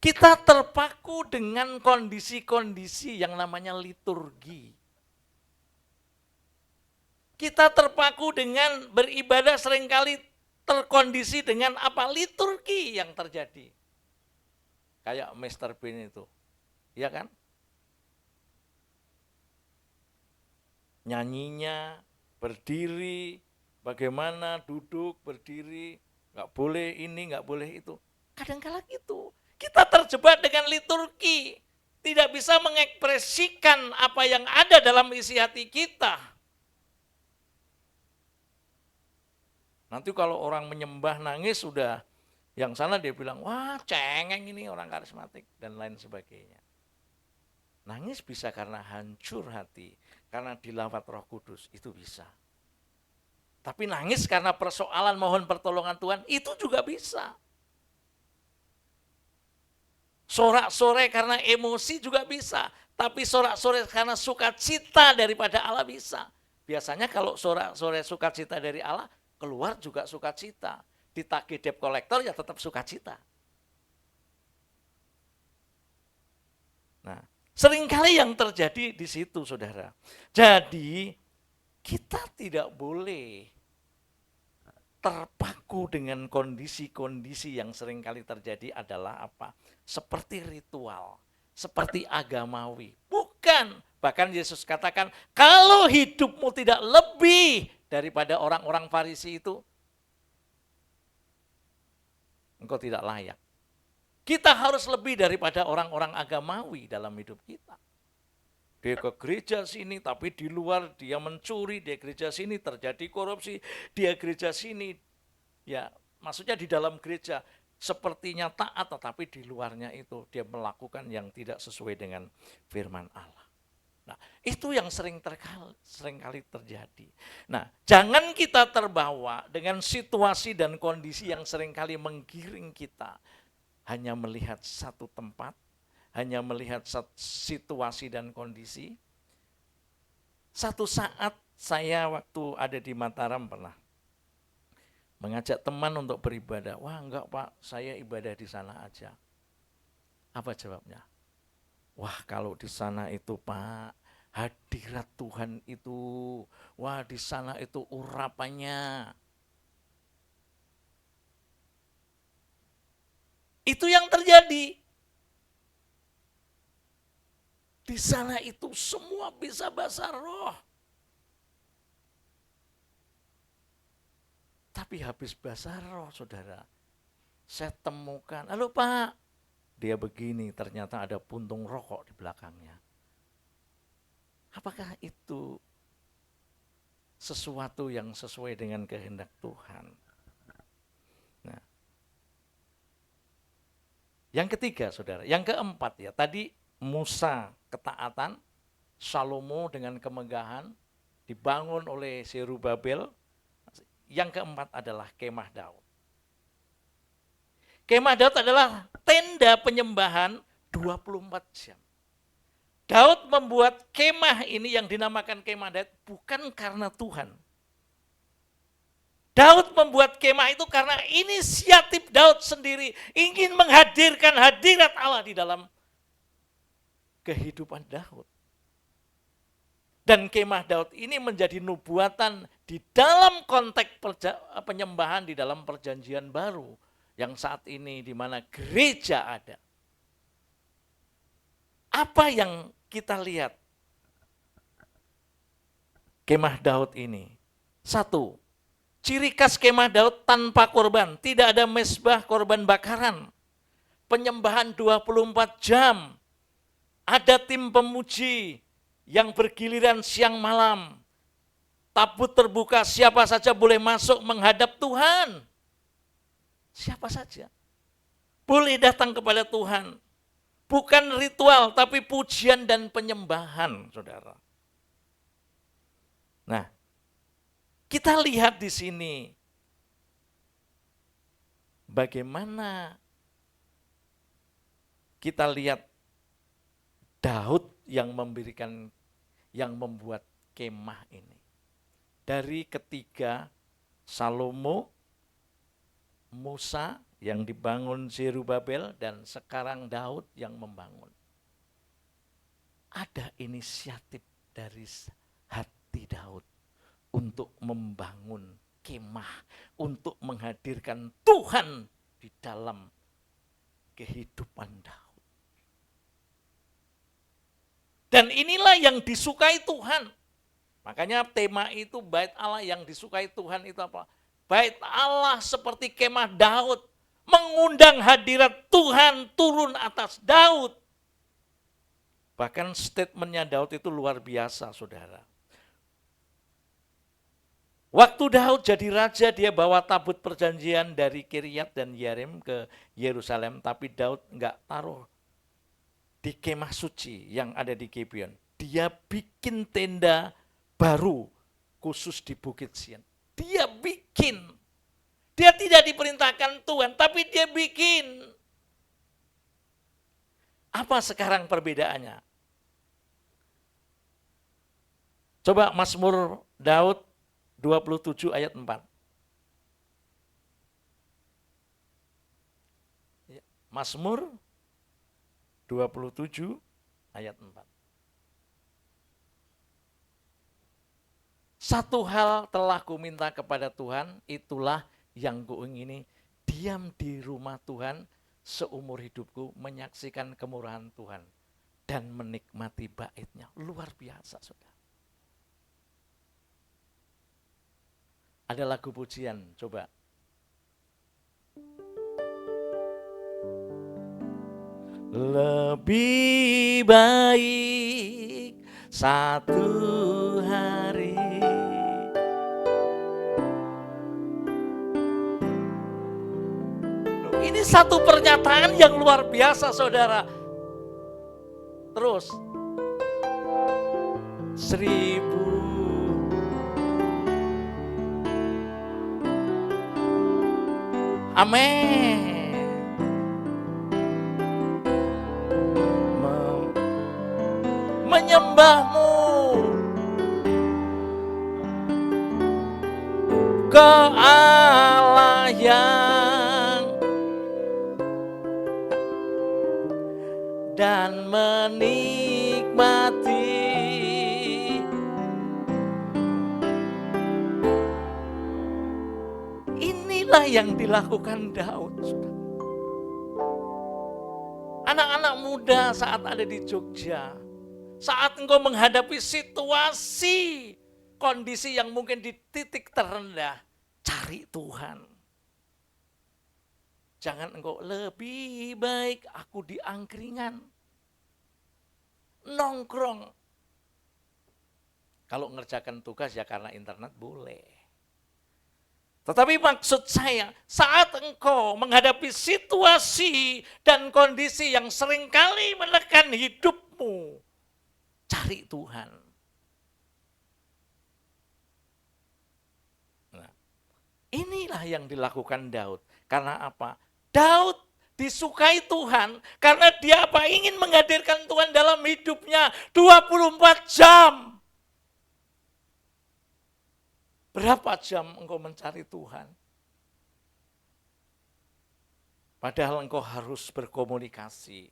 Kita terpaku dengan kondisi-kondisi yang namanya liturgi. Kita terpaku dengan beribadah seringkali terkondisi dengan apa? Liturgi yang terjadi. Kayak Mr. Bean itu. Iya kan? nyanyinya, berdiri, bagaimana duduk, berdiri, nggak boleh ini, nggak boleh itu. Kadang-kala gitu. Kita terjebak dengan liturgi, tidak bisa mengekspresikan apa yang ada dalam isi hati kita. Nanti kalau orang menyembah nangis sudah, yang sana dia bilang, wah cengeng ini orang karismatik, dan lain sebagainya. Nangis bisa karena hancur hati, karena dilawat Roh Kudus, itu bisa. Tapi nangis karena persoalan mohon pertolongan Tuhan, itu juga bisa. Sorak-sorai karena emosi juga bisa, tapi sorak-sorai karena sukacita daripada Allah bisa. Biasanya kalau sorak-sorai sukacita dari Allah, keluar juga sukacita. Ditagih debt collector ya tetap sukacita. Nah, seringkali yang terjadi di situ, saudara. Jadi, kita tidak boleh terpaku dengan kondisi-kondisi yang seringkali terjadi adalah apa? Seperti ritual, seperti agamawi. Bukan, bahkan Yesus katakan, kalau hidupmu tidak lebih daripada orang-orang Farisi itu, engkau tidak layak. Kita harus lebih daripada orang-orang agamawi dalam hidup kita. Dia ke gereja sini, tapi di luar dia mencuri, dia gereja sini terjadi korupsi, dia gereja sini, ya maksudnya di dalam gereja sepertinya taat, tetapi di luarnya itu dia melakukan yang tidak sesuai dengan firman Allah. Nah, itu yang seringkali terjadi. Nah, jangan kita terbawa dengan situasi dan kondisi yang seringkali menggiring kita hanya melihat satu tempat, hanya melihat situasi dan kondisi. Satu saat saya waktu ada di Mataram pernah mengajak teman untuk beribadah. Wah enggak Pak, saya ibadah di sana aja. Apa jawabnya? Wah kalau di sana itu Pak, hadirat Tuhan itu, wah di sana itu urapannya. Itu yang terjadi. Di sana itu semua bisa bahasa roh. Tapi habis bahasa roh, saudara, saya temukan, halo Pak, dia begini, ternyata ada puntung rokok di belakangnya. Apakah itu sesuatu yang sesuai dengan kehendak Tuhan? Nah, yang ketiga, saudara, yang keempat ya, tadi Musa ketaatan, Salomo dengan kemegahan, dibangun oleh Zerubabel. Yang keempat adalah kemah Daud. Kemah Daud adalah tenda penyembahan 24 jam. Daud membuat kemah ini yang dinamakan kemah Daud bukan karena Tuhan. Daud membuat kemah itu karena inisiatif Daud sendiri ingin menghadirkan hadirat Allah di dalam kehidupan Daud. Dan kemah Daud ini menjadi nubuatan di dalam konteks penyembahan di dalam perjanjian baru. Yang saat ini di mana gereja ada. Apa yang kita lihat? Kemah Daud ini. Satu, ciri khas kemah Daud tanpa korban. Tidak ada mezbah korban bakaran. Penyembahan 24 jam. Ada tim pemuji yang bergiliran siang malam. Tabut terbuka, siapa saja boleh masuk menghadap Tuhan. Siapa saja boleh datang kepada Tuhan. Bukan ritual, tapi pujian dan penyembahan, saudara. Nah, kita lihat di sini bagaimana kita lihat Daud yang membuat kemah ini. Dari ketiga, Salomo, Musa yang dibangun Zerubabel, dan sekarang Daud yang membangun. Ada inisiatif dari hati Daud untuk membangun kemah, untuk menghadirkan Tuhan di dalam kehidupan Daud. Dan inilah yang disukai Tuhan. Makanya tema itu bait Allah yang disukai Tuhan itu apa? Bait Allah seperti kemah Daud, mengundang hadirat Tuhan turun atas Daud. Bahkan statementnya Daud itu luar biasa, saudara. Waktu Daud jadi raja, dia bawa tabut perjanjian dari Kiryat dan Yearim ke Yerusalem, tapi Daud enggak taruh di kemah suci yang ada di Gibeon. Dia bikin tenda baru khusus di Bukit Sion. Dia bikin. Dia tidak diperintahkan Tuhan, tapi dia bikin. Apa sekarang perbedaannya? Coba Mazmur Daud 27 ayat 4. Mazmur 27 ayat 4. Satu hal telah kuminta kepada Tuhan, itulah yang kuingini, diam di rumah Tuhan seumur hidupku, menyaksikan kemurahan Tuhan dan menikmati bait-Nya. Luar biasa, saudara. Ada lagu pujian, coba. Lebih baik satu hari. Ini satu pernyataan yang luar biasa, saudara. Terus, 1000. Amin. Menyembahmu ke Allah yang dan menikmati inilah yang dilakukan Daud. Anak-anak muda saat ada di Jogja, saat engkau menghadapi situasi, kondisi yang mungkin di titik terendah, cari Tuhan. Jangan engkau lebih baik aku di angkringan, nongkrong. Kalau ngerjakan tugas ya karena internet boleh. Tetapi maksud saya, saat engkau menghadapi situasi dan kondisi yang seringkali menekan hidupmu, cari Tuhan. Nah, inilah yang dilakukan Daud. Karena apa? Daud disukai Tuhan karena dia apa? Ingin menghadirkan Tuhan dalam hidupnya 24 jam. Berapa jam engkau mencari Tuhan? Padahal engkau harus berkomunikasi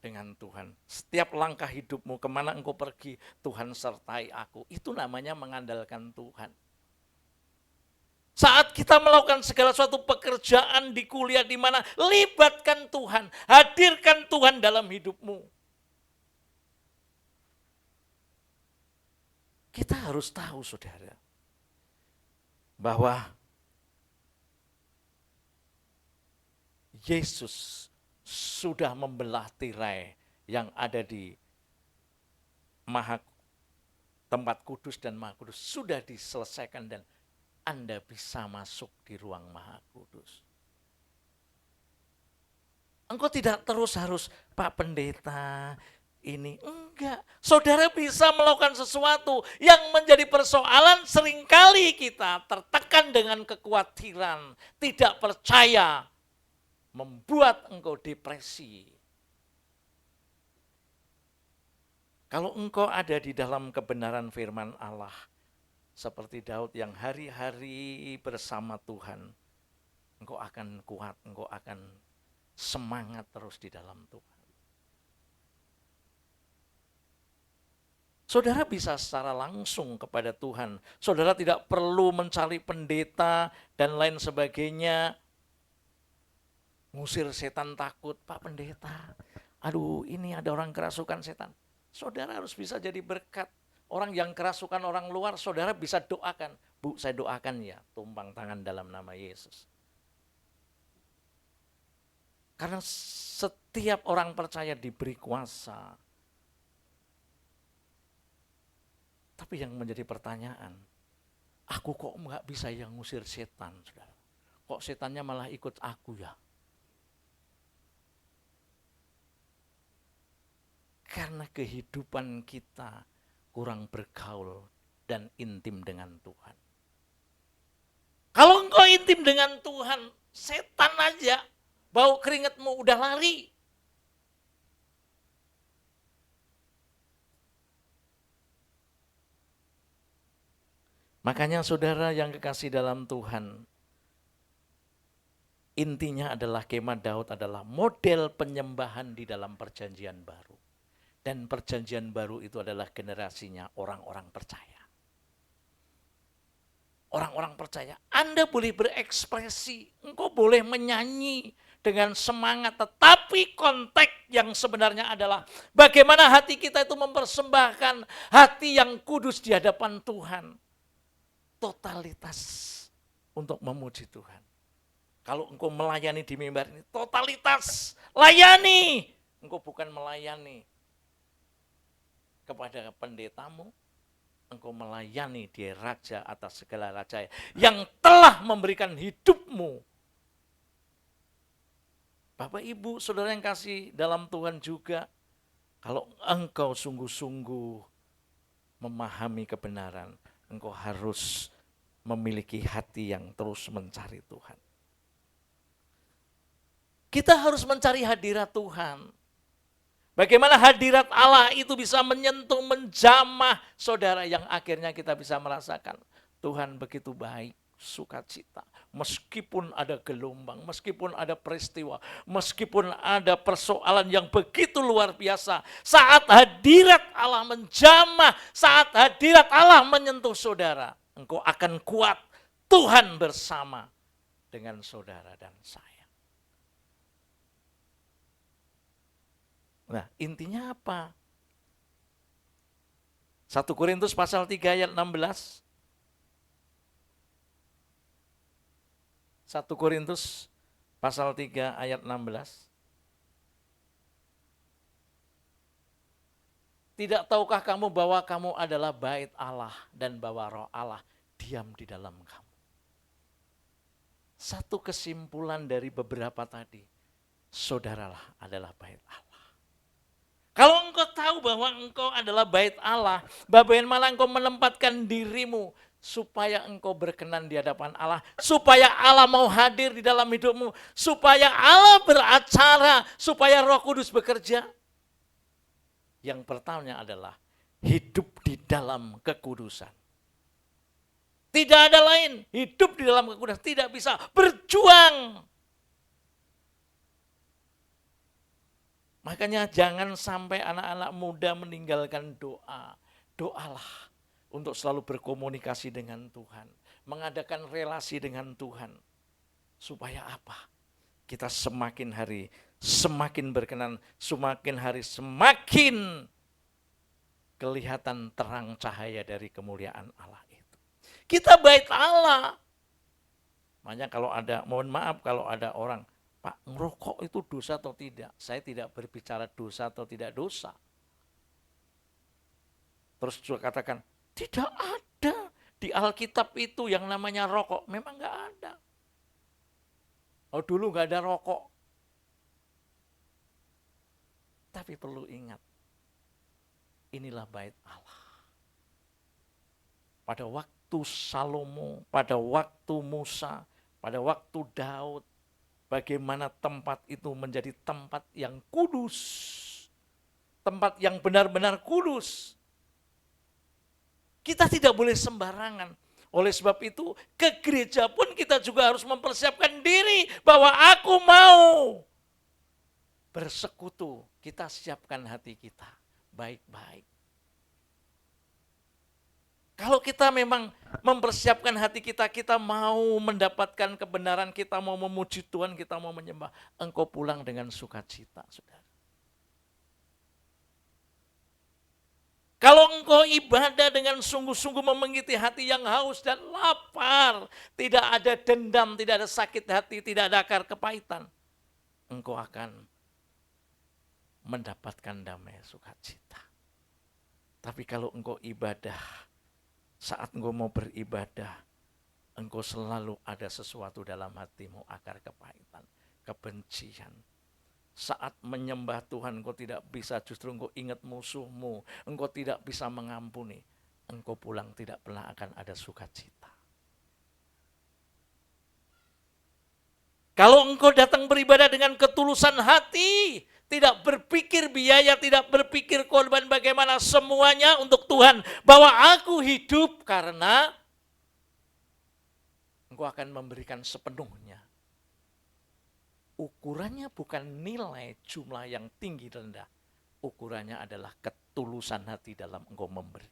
dengan Tuhan. Setiap langkah hidupmu, kemana engkau pergi, Tuhan sertai aku. Itu namanya mengandalkan Tuhan. Saat kita melakukan segala suatu pekerjaan di kuliah di mana, libatkan Tuhan, hadirkan Tuhan dalam hidupmu. Kita harus tahu, saudara, bahwa Yesus sudah membelah tirai yang ada di tempat kudus dan maha kudus. Sudah diselesaikan dan Anda bisa masuk di ruang maha kudus. Engkau tidak terus harus, Pak Pendeta, ini enggak. Saudara bisa melakukan sesuatu yang menjadi persoalan seringkali kita tertekan dengan kekhawatiran, tidak percaya, membuat engkau depresi. Kalau engkau ada di dalam kebenaran firman Allah, seperti Daud yang hari-hari bersama Tuhan, engkau akan kuat, engkau akan semangat terus di dalam Tuhan. Saudara bisa secara langsung kepada Tuhan. Saudara tidak perlu mencari pendeta dan lain sebagainya. Ngusir setan takut, Pak Pendeta, aduh ini ada orang kerasukan setan. Saudara harus bisa jadi berkat. Orang yang kerasukan orang luar, saudara bisa doakan. Bu, saya doakan ya, tumpang tangan dalam nama Yesus. Karena setiap orang percaya diberi kuasa. Tapi yang menjadi pertanyaan, aku kok nggak bisa yang ngusir setan, saudara? Kok setannya malah ikut aku ya? Karena kehidupan kita kurang bergaul dan intim dengan Tuhan. Kalau engkau intim dengan Tuhan, setan aja bau keringatmu udah lari. Makanya saudara yang kekasih dalam Tuhan, intinya adalah kemah Daud adalah model penyembahan di dalam perjanjian baru. Dan perjanjian baru itu adalah generasinya orang-orang percaya. Orang-orang percaya, Anda boleh berekspresi, engkau boleh menyanyi dengan semangat, tetapi konteks yang sebenarnya adalah bagaimana hati kita itu mempersembahkan hati yang kudus di hadapan Tuhan. Totalitas untuk memuji Tuhan. Kalau engkau melayani di mimbar ini, totalitas, layani. Engkau bukan melayani kepada pendetamu, engkau melayani dia raja atas segala raja yang telah memberikan hidupmu. Bapak Ibu, saudara yang kasih dalam Tuhan juga, kalau engkau sungguh-sungguh memahami kebenaran, engkau harus memiliki hati yang terus mencari Tuhan. Kita harus mencari hadirat Tuhan. Bagaimana hadirat Allah itu bisa menyentuh, menjamah saudara yang akhirnya kita bisa merasakan Tuhan begitu baik, sukacita. Meskipun ada gelombang, meskipun ada peristiwa, meskipun ada persoalan yang begitu luar biasa. Saat hadirat Allah menjamah, saat hadirat Allah menyentuh saudara, engkau akan kuat. Tuhan bersama dengan saudara dan saya. Nah, intinya apa? 1 Korintus pasal 3 ayat 16. 1 Korintus pasal 3 ayat 16. Tidak tahukah kamu bahwa kamu adalah bait Allah dan bahwa roh Allah diam di dalam kamu? Satu kesimpulan dari beberapa tadi, saudaralah adalah bait Allah. Kalau engkau tahu bahwa engkau adalah bait Allah, bagaimana engkau menempatkan dirimu supaya engkau berkenan di hadapan Allah, supaya Allah mau hadir di dalam hidupmu, supaya Allah beracara, supaya Roh Kudus bekerja. Yang pertamanya adalah hidup di dalam kekudusan. Tidak ada lain, hidup di dalam kekudusan, tidak bisa berjuang. Makanya jangan sampai anak-anak muda meninggalkan doa. Doalah untuk selalu berkomunikasi dengan Tuhan. Mengadakan relasi dengan Tuhan. Supaya apa? Kita semakin hari semakin berkenan, semakin hari semakin kelihatan terang cahaya dari kemuliaan Allah itu. Kita bait Allah. Makanya kalau ada, mohon maaf kalau ada orang, Pak, ngerokok itu dosa atau tidak? Saya tidak berbicara dosa atau tidak dosa. Terus juga katakan, tidak ada di Alkitab itu yang namanya rokok. Memang nggak ada. Oh dulu nggak ada rokok. Tapi perlu ingat, inilah bait Allah. Pada waktu Salomo, pada waktu Musa, pada waktu Daud, bagaimana tempat itu menjadi tempat yang kudus. Tempat yang benar-benar kudus. Kita tidak boleh sembarangan. Oleh sebab itu, ke gereja pun kita juga harus mempersiapkan diri bahwa aku mau bersekutu. Kita siapkan hati kita baik-baik. Kalau kita memang mempersiapkan hati kita, kita mau mendapatkan kebenaran, kita mau memuji Tuhan, kita mau menyembah, engkau pulang dengan sukacita, saudara. Kalau engkau ibadah dengan sungguh-sungguh memengiti hati yang haus dan lapar, tidak ada dendam, tidak ada sakit hati, tidak ada akar kepahitan, engkau akan mendapatkan damai sukacita. Tapi kalau engkau ibadah, saat engkau mau beribadah, engkau selalu ada sesuatu dalam hatimu, akar kepahitan, kebencian. Saat menyembah Tuhan engkau tidak bisa, justru engkau ingat musuhmu, engkau tidak bisa mengampuni, engkau pulang tidak pernah akan ada sukacita. Kalau engkau datang beribadah dengan ketulusan hati, tidak berpikir biaya, tidak berpikir korban, bagaimana, semuanya untuk Tuhan, bahwa aku hidup karena engkau akan memberikan sepenuhnya. Ukurannya bukan nilai jumlah yang tinggi rendah, ukurannya adalah ketulusan hati dalam engkau memberi.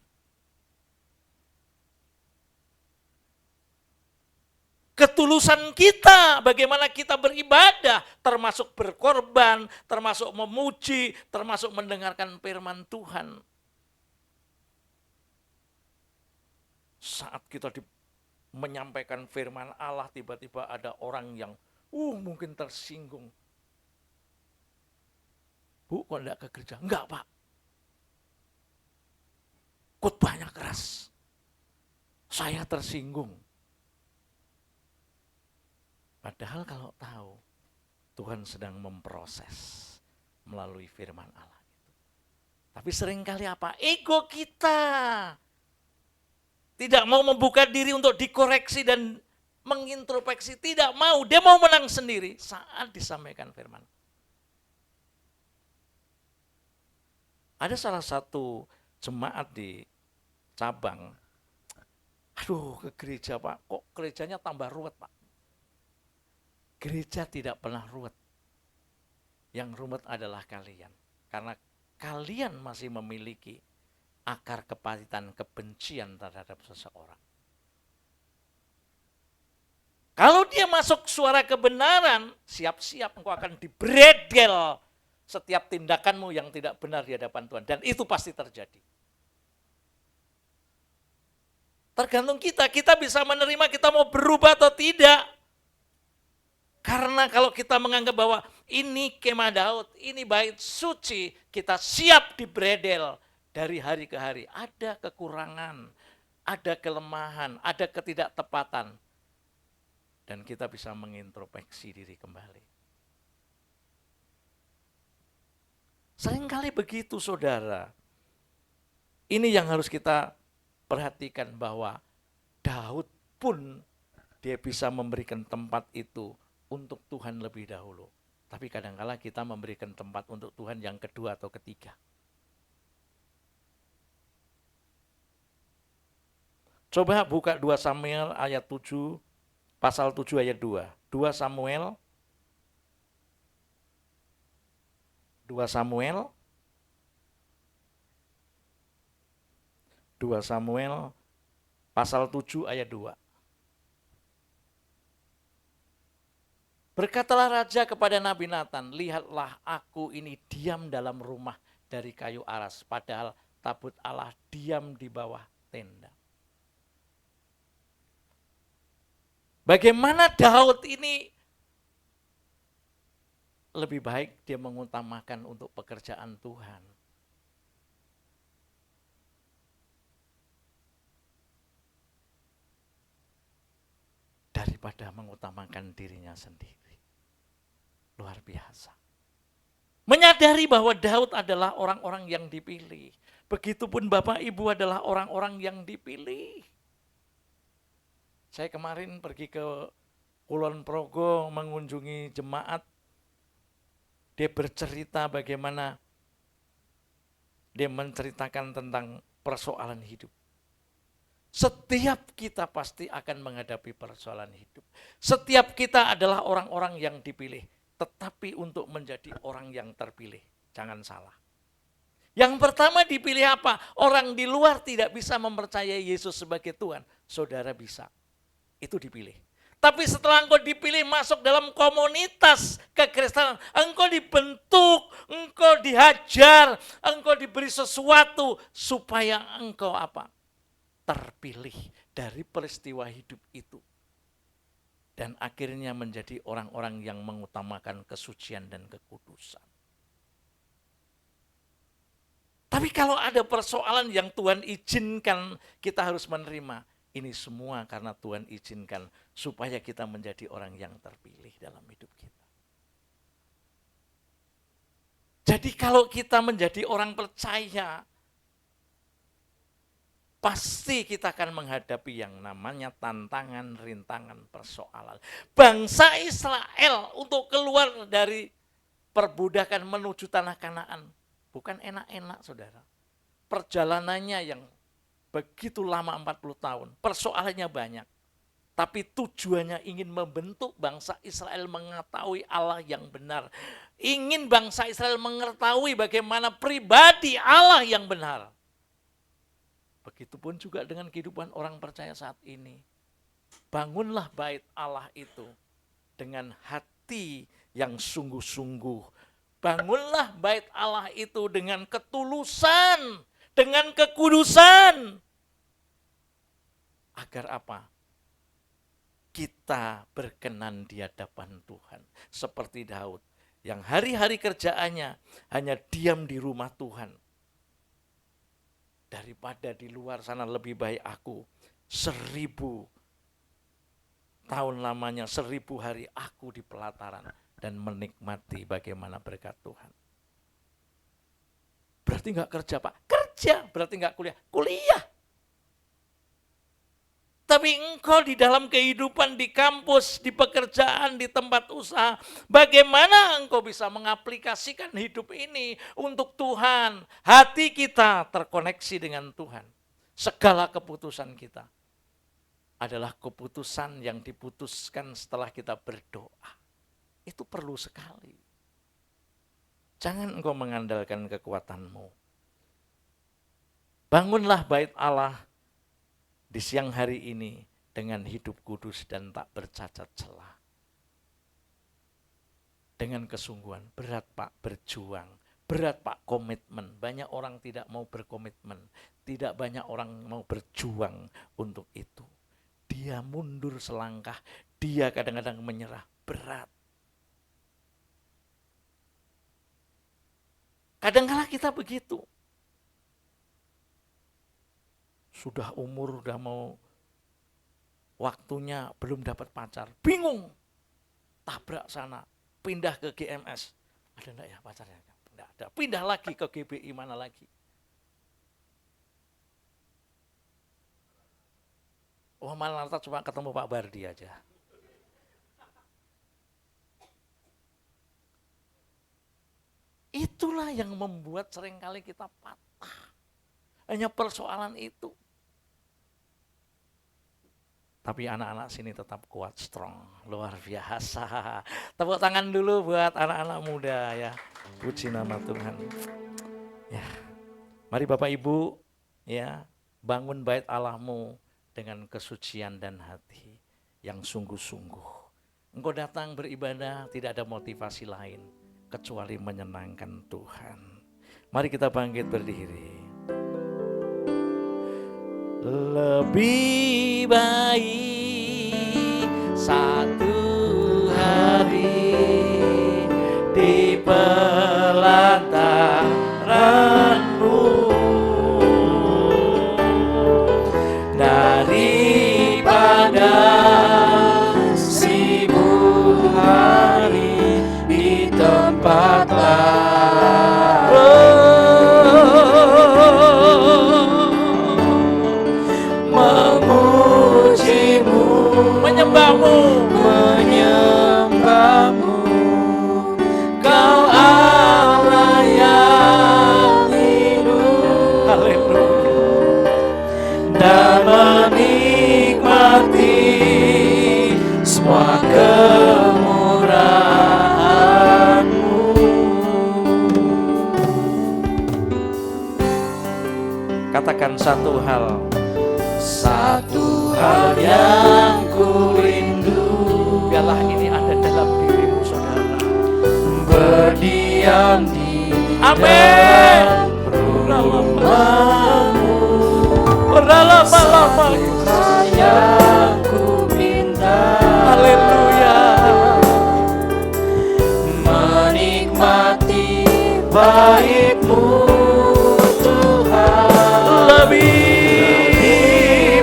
Ketulusan kita, bagaimana kita beribadah, termasuk berkorban, termasuk memuji, termasuk mendengarkan firman Tuhan. Saat kita menyampaikan firman Allah, tiba-tiba ada orang yang mungkin tersinggung. Bu, kok enggak ke gereja? Enggak, Pak. Khotbahnya keras. Saya tersinggung. Padahal kalau tahu Tuhan sedang memproses melalui firman Allah itu. Tapi seringkali apa? Ego kita tidak mau membuka diri untuk dikoreksi dan mengintrospeksi, tidak mau. Dia mau menang sendiri saat disampaikan firman. Ada salah satu jemaat di cabang, aduh ke gereja Pak, kok gerejanya tambah ruwet Pak. Gereja tidak pernah ruwet. Yang ruwet adalah kalian. Karena kalian masih memiliki akar kepahitan, kebencian terhadap seseorang. Kalau dia masuk suara kebenaran, siap-siap engkau akan dibredel setiap tindakanmu yang tidak benar di hadapan Tuhan. Dan itu pasti terjadi. Tergantung kita bisa menerima, kita mau berubah atau tidak. Karena kalau kita menganggap bahwa ini kemah Daud, ini bait suci, kita siap dibredel dari hari ke hari. Ada kekurangan, ada kelemahan, ada ketidaktepatan. Dan kita bisa mengintrospeksi diri kembali. Seringkali begitu saudara. Ini yang harus kita perhatikan, bahwa Daud pun dia bisa memberikan tempat itu untuk Tuhan lebih dahulu. Tapi kadang-kala kita memberikan tempat untuk Tuhan yang kedua atau ketiga. Coba buka 2 Samuel ayat 7, pasal 7 ayat 2. 2 Samuel 2 Samuel pasal 7 ayat 2. Berkatalah raja kepada Nabi Nathan, lihatlah aku ini diam dalam rumah dari kayu aras, padahal tabut Allah diam di bawah tenda. Bagaimana Daud ini lebih baik dia mengutamakan untuk pekerjaan Tuhan. Daripada mengutamakan dirinya sendiri. Luar biasa. Menyadari bahwa Daud adalah orang-orang yang dipilih. Begitupun Bapak Ibu adalah orang-orang yang dipilih. Saya kemarin pergi ke Kulon Progo mengunjungi jemaat. Dia bercerita bagaimana dia menceritakan tentang persoalan hidup. Setiap kita pasti akan menghadapi persoalan hidup. Setiap kita adalah orang-orang yang dipilih. Tetapi untuk menjadi orang yang terpilih, jangan salah. Yang pertama dipilih apa? Orang di luar tidak bisa mempercayai Yesus sebagai Tuhan. Saudara bisa. Itu dipilih. Tapi setelah engkau dipilih masuk dalam komunitas kekristenan, engkau dibentuk, engkau dihajar, engkau diberi sesuatu supaya engkau apa? Terpilih dari peristiwa hidup itu. Dan akhirnya menjadi orang-orang yang mengutamakan kesucian dan kekudusan. Tapi kalau ada persoalan yang Tuhan izinkan, kita harus menerima. Ini semua karena Tuhan izinkan supaya kita menjadi orang yang terpilih dalam hidup kita. Jadi kalau kita menjadi orang percaya, pasti kita akan menghadapi yang namanya tantangan, rintangan, persoalan. Bangsa Israel untuk keluar dari perbudakan menuju tanah Kanaan bukan enak-enak, saudara. Perjalanannya yang begitu lama 40 tahun, persoalannya banyak. Tapi tujuannya ingin membentuk bangsa Israel mengetahui Allah yang benar. Ingin bangsa Israel mengetahui bagaimana pribadi Allah yang benar. Begitupun juga dengan kehidupan orang percaya saat ini. Bangunlah bait Allah itu dengan hati yang sungguh-sungguh. Bangunlah bait Allah itu dengan ketulusan, dengan kekudusan. Agar apa? Kita berkenan di hadapan Tuhan. Seperti Daud yang hari-hari kerjaannya hanya diam di rumah Tuhan. Daripada di luar sana lebih baik aku 1000 tahun lamanya, 1000 hari aku di pelataran dan menikmati bagaimana berkat Tuhan. Berarti enggak kerja, Pak? Kerja. Berarti enggak kuliah? Kuliah. Tapi engkau di dalam kehidupan, di kampus, di pekerjaan, di tempat usaha, bagaimana engkau bisa mengaplikasikan hidup ini untuk Tuhan? Hati kita terkoneksi dengan Tuhan. Segala keputusan kita adalah keputusan yang diputuskan setelah kita berdoa. Itu perlu sekali. Jangan engkau mengandalkan kekuatanmu. Bangunlah bait Allah di siang hari ini dengan hidup kudus dan tak bercacat celah. Dengan kesungguhan, berat Pak berjuang, berat Pak komitmen. Banyak orang tidak mau berkomitmen, tidak banyak orang mau berjuang untuk itu. Dia mundur selangkah, dia kadang-kadang menyerah, berat. Kadang-kadang kita begitu. Sudah umur, udah mau waktunya, belum dapat pacar. Bingung. Tabrak sana, pindah ke GMS. Ada enggak ya pacarnya? Enggak ada. Pindah lagi ke GBI, mana lagi? Oh, malah cuma ketemu Pak Bardi aja. Itulah yang membuat seringkali kita patah. Hanya persoalan itu. Tapi anak-anak sini tetap kuat, strong, luar biasa. Tepuk tangan dulu buat anak-anak muda ya. Puji nama Tuhan. Ya, mari Bapak Ibu ya, bangun bait Allahmu dengan kesucian dan hati yang sungguh-sungguh. Engkau datang beribadah tidak ada motivasi lain kecuali menyenangkan Tuhan. Mari kita bangkit berdiri. Lebih baik satu hari di pelataran-Mu daripada sibuk hari di tempat lain. Menyembahmu, Kau Allah yang hidup. Haleluya. Dan menikmati semua kemurahan-Mu. Katakan satu hal yang ku rindu. segala ini ada dalam dirimu, saudara. Berdiam di Amin. rumahmu, Lama-lama. yang ku minta. Haleluya. Menikmati baik-Mu Tuhan, Lebih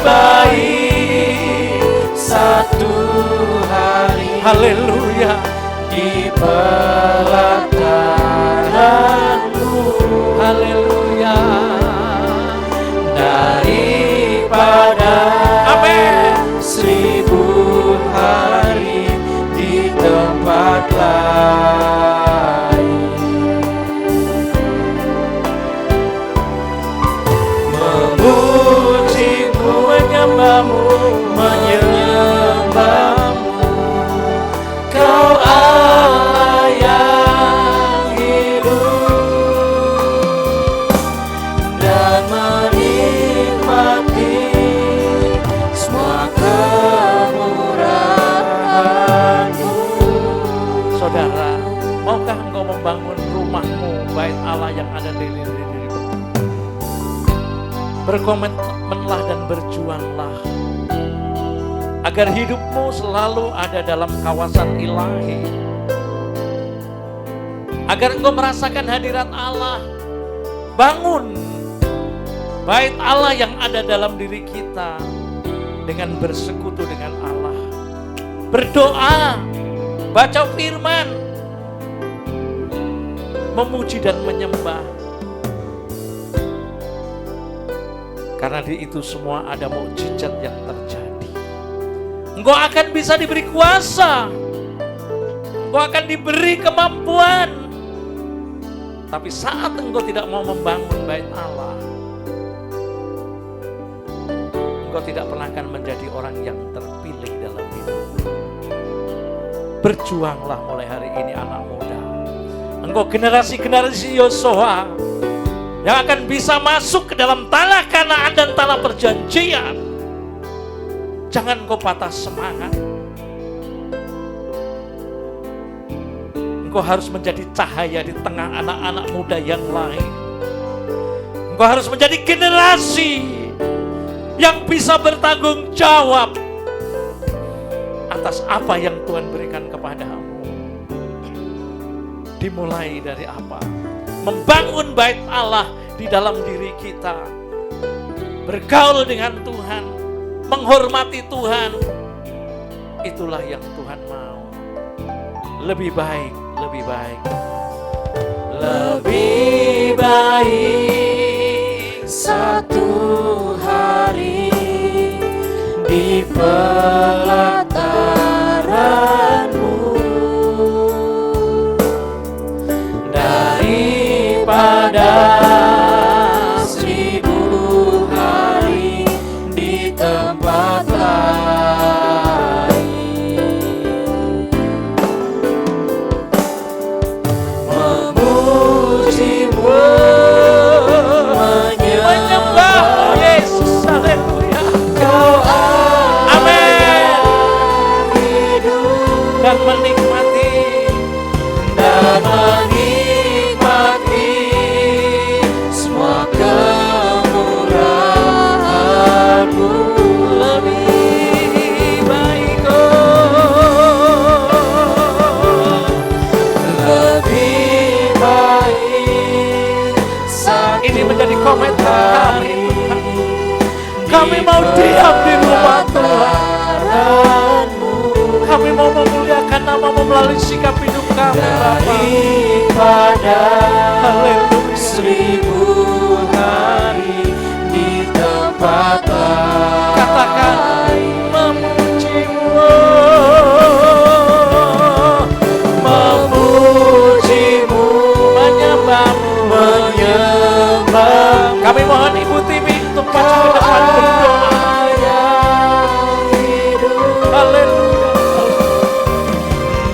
baik. satu hari Haleluya. di pelataran-Mu Haleluya. daripada Amin. 1000 hari di tempat lain. Memuji-Mu, Menyembahmu, menyembah-Mu, Kau Allah yang hidup, dan menikmati semua kemurahan-Mu. saudara, maukah engkau membangun rumahmu, bait Allah yang ada di dirimu? Berkomitmenlah dan berjuanglah agar hidupmu selalu ada dalam kawasan ilahi, agar engkau merasakan hadirat Allah. Bangun bait Allah yang ada dalam diri kita dengan bersekutu dengan Allah, berdoa, baca firman, memuji dan menyembah. Karena di itu semua ada mukjizat yang terjadi. Engkau akan bisa diberi kuasa, engkau akan diberi kemampuan. Tapi saat engkau tidak mau membangun bait Allah, engkau tidak pernah akan menjadi orang yang terpilih dalam hidup. Berjuanglah mulai hari ini, anak muda. Engkau generasi-generasi Yosua yang akan bisa masuk ke dalam tanah Kanaan dan tanah perjanjian. Jangan kau patah semangat. Engkau harus menjadi cahaya di tengah anak-anak muda yang lain. Engkau harus menjadi generasi yang bisa bertanggung jawab atas apa yang Tuhan berikan kepadamu. Dimulai dari apa? Membangun bait Allah di dalam diri kita. Bergaul dengan Tuhan, menghormati Tuhan. Itulah yang Tuhan mau. Lebih baik, lebih baik. Lebih baik satu hari di pelataran-Mu daripada 1000 hari di tempat lain. Memuji-Mu, Menyembah Yesus, haleluya. Kau Amin. yang hidup Dan menikmati dan menikmati semua kemurahan-Mu. lebih baik. Lebih baik satu Ini menjadi komitmen kami, hari Tuhan. Kami mau diam di rumah Tuhan. pelataran-Mu Kami mau memuliakan nama-Mu melalui sikap hidup kami, Bapa. daripada Haleluya. 1000 hari di tempat lain. Katakan memuji-Mu. Memuji-Mu, Menyembah-Mu. menyembah Kami mohon Ibu Timi untuk maju ke depan berdoa. yang hidup Haleluya.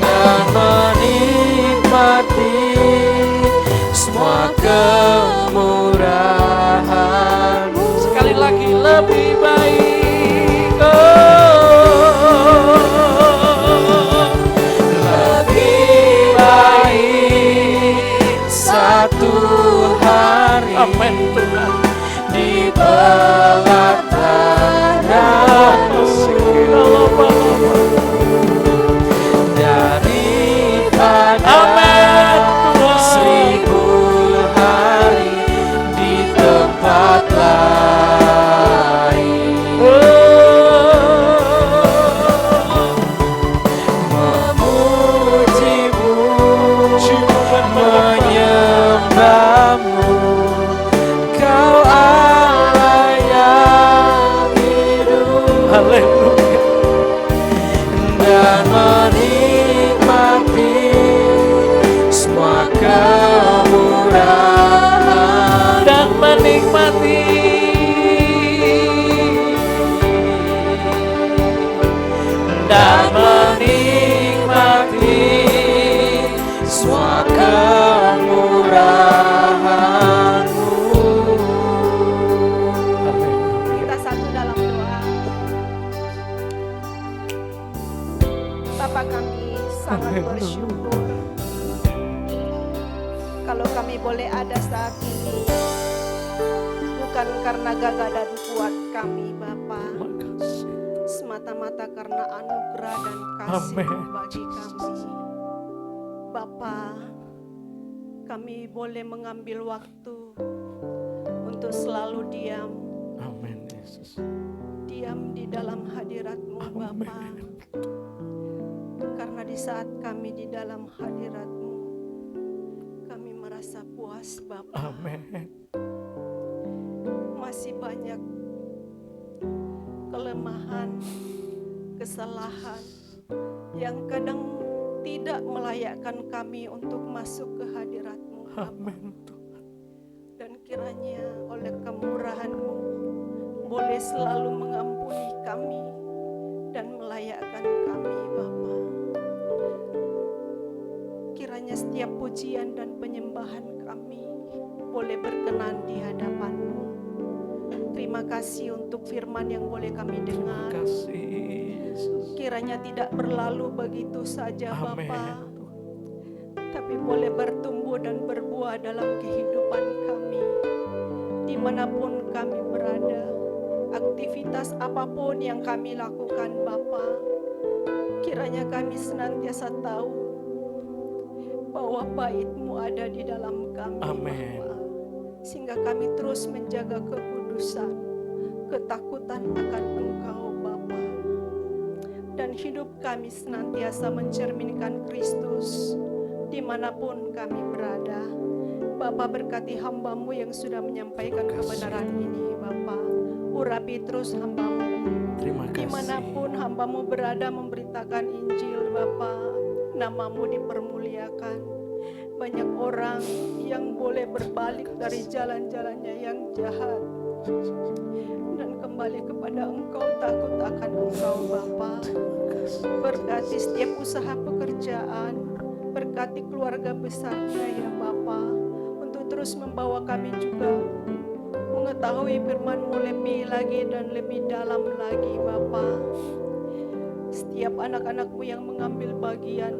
dan menikmati semua kemurahan-Mu. Sekali lagi lebih baik. Amin Tuhan. di belah tanah-Mu daripada Amin Tuhan. 1000 hari di tempat lain. Memujimu, menyembahmu, Kau Allah yang hidup, Haleluya. dan menikmati semua kemurahan Dan menikmati dan menikmati semua kemurahan-Mu. Kita satu dalam doa. Bapa, kami sangat bersyukur kalau kami boleh ada saat ini, bukan karena gagah dan kuat kami Bapa, semata-mata karena anugerah dan kasih Amin. bagi kami. Bapa, kami boleh mengambil waktu untuk selalu diam Amin Yesus. di dalam hadirat-Mu Bapa. Karena di saat kami di dalam hadirat-Mu, kami merasa puas Bapa. Amin. Masih banyak kelemahan, kesalahan yang kadang tidak melayakkan kami untuk masuk ke hadirat-Mu Bapa. Amin Tuhan. Dan kiranya oleh kemurahan-Mu boleh selalu mengampuni kami dan melayakkan kami Bapa. Kiranya setiap pujian dan penyembahan kami boleh berkenan di hadapan-Mu. Terima kasih untuk firman yang boleh kami dengar. Kasih Yesus. Kiranya tidak berlalu begitu saja Amin. Bapa, tapi boleh bertumbuh dan berbuah dalam kehidupan kami. Dimanapun kami berada, aktivitas apapun yang kami lakukan Bapa, kiranya kami senantiasa tahu bahwa bait-Mu ada di dalam kami Amin. Bapa. Sehingga kami terus menjaga kekudusan, ketakutan akan Engkau Bapa. Dan hidup kami senantiasa mencerminkan Kristus dimanapun kami berada. Bapa, berkati hamba-Mu yang sudah menyampaikan kebenaran ini Bapa. Urapi terus hamba-Mu Terima kasih. dimanapun hamba-Mu berada memberitakan Injil Bapa. Nama-Mu dipermuliakan. Banyak orang yang boleh berbalik dari jalan-jalannya yang jahat dan kembali kepada Engkau, takut akan Engkau Bapa. Berkati setiap usaha pekerjaan, berkati keluarga besarnya ya Bapa, untuk terus membawa kami juga mengetahui firman-Mu lebih lagi dan lebih dalam lagi Bapa. Setiap anak-anak-Mu yang mengambil bagian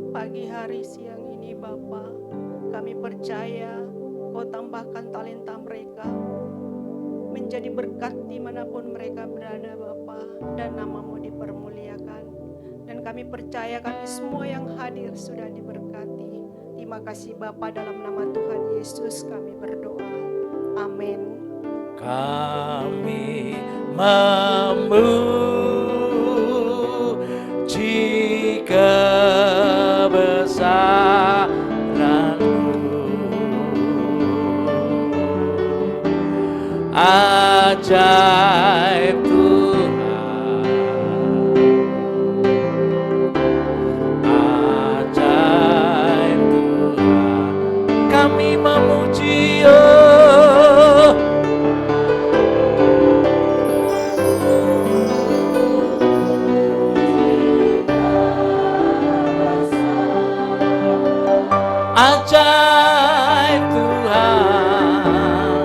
pagi hari siang ini Bapa, kami percaya Kau tambahkan talenta mereka menjadi berkat dimanapun mereka berada Bapa, dan nama-Mu dipermuliakan. Dan kami percaya kami semua yang hadir sudah diberkati. Terima kasih Bapa, dalam nama Tuhan Yesus kami berdoa. Amin. Kami memuji kebesaran-Mu, ajaib Tuhan, ajaib Tuhan. Kami memuji ajaib Tuhan,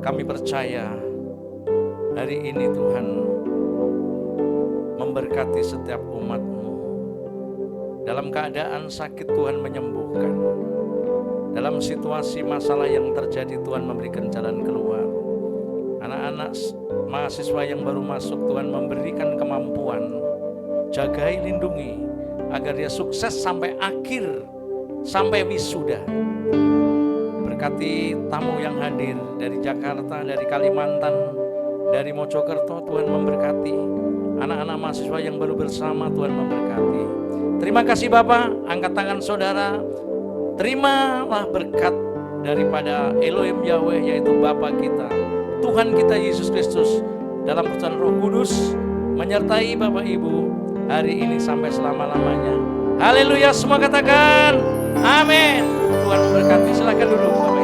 Kami percaya hari ini Tuhan memberkati setiap umat-Mu. Dalam keadaan sakit Tuhan menyembuhkan. Dalam situasi masalah yang terjadi Tuhan memberikan jalan keluar. Anak-anak mahasiswa yang baru masuk Tuhan memberikan kemampuan. Jagai, lindungi agar dia sukses sampai akhir, sampai wisuda. Berkati tamu yang hadir dari Jakarta, dari Kalimantan, dari Mojokerto, Tuhan memberkati. Anak-anak mahasiswa yang baru bersama, Tuhan memberkati. Terima kasih Bapak, angkat tangan saudara. Terimalah berkat daripada Elohim Yahweh, yaitu Bapa kita, Tuhan kita Yesus Kristus, dalam perjalanan Roh Kudus menyertai Bapak Ibu hari ini sampai selama-lamanya. Haleluya, semua katakan amin. Tuhan memberkati. Silakan duduk Bapak.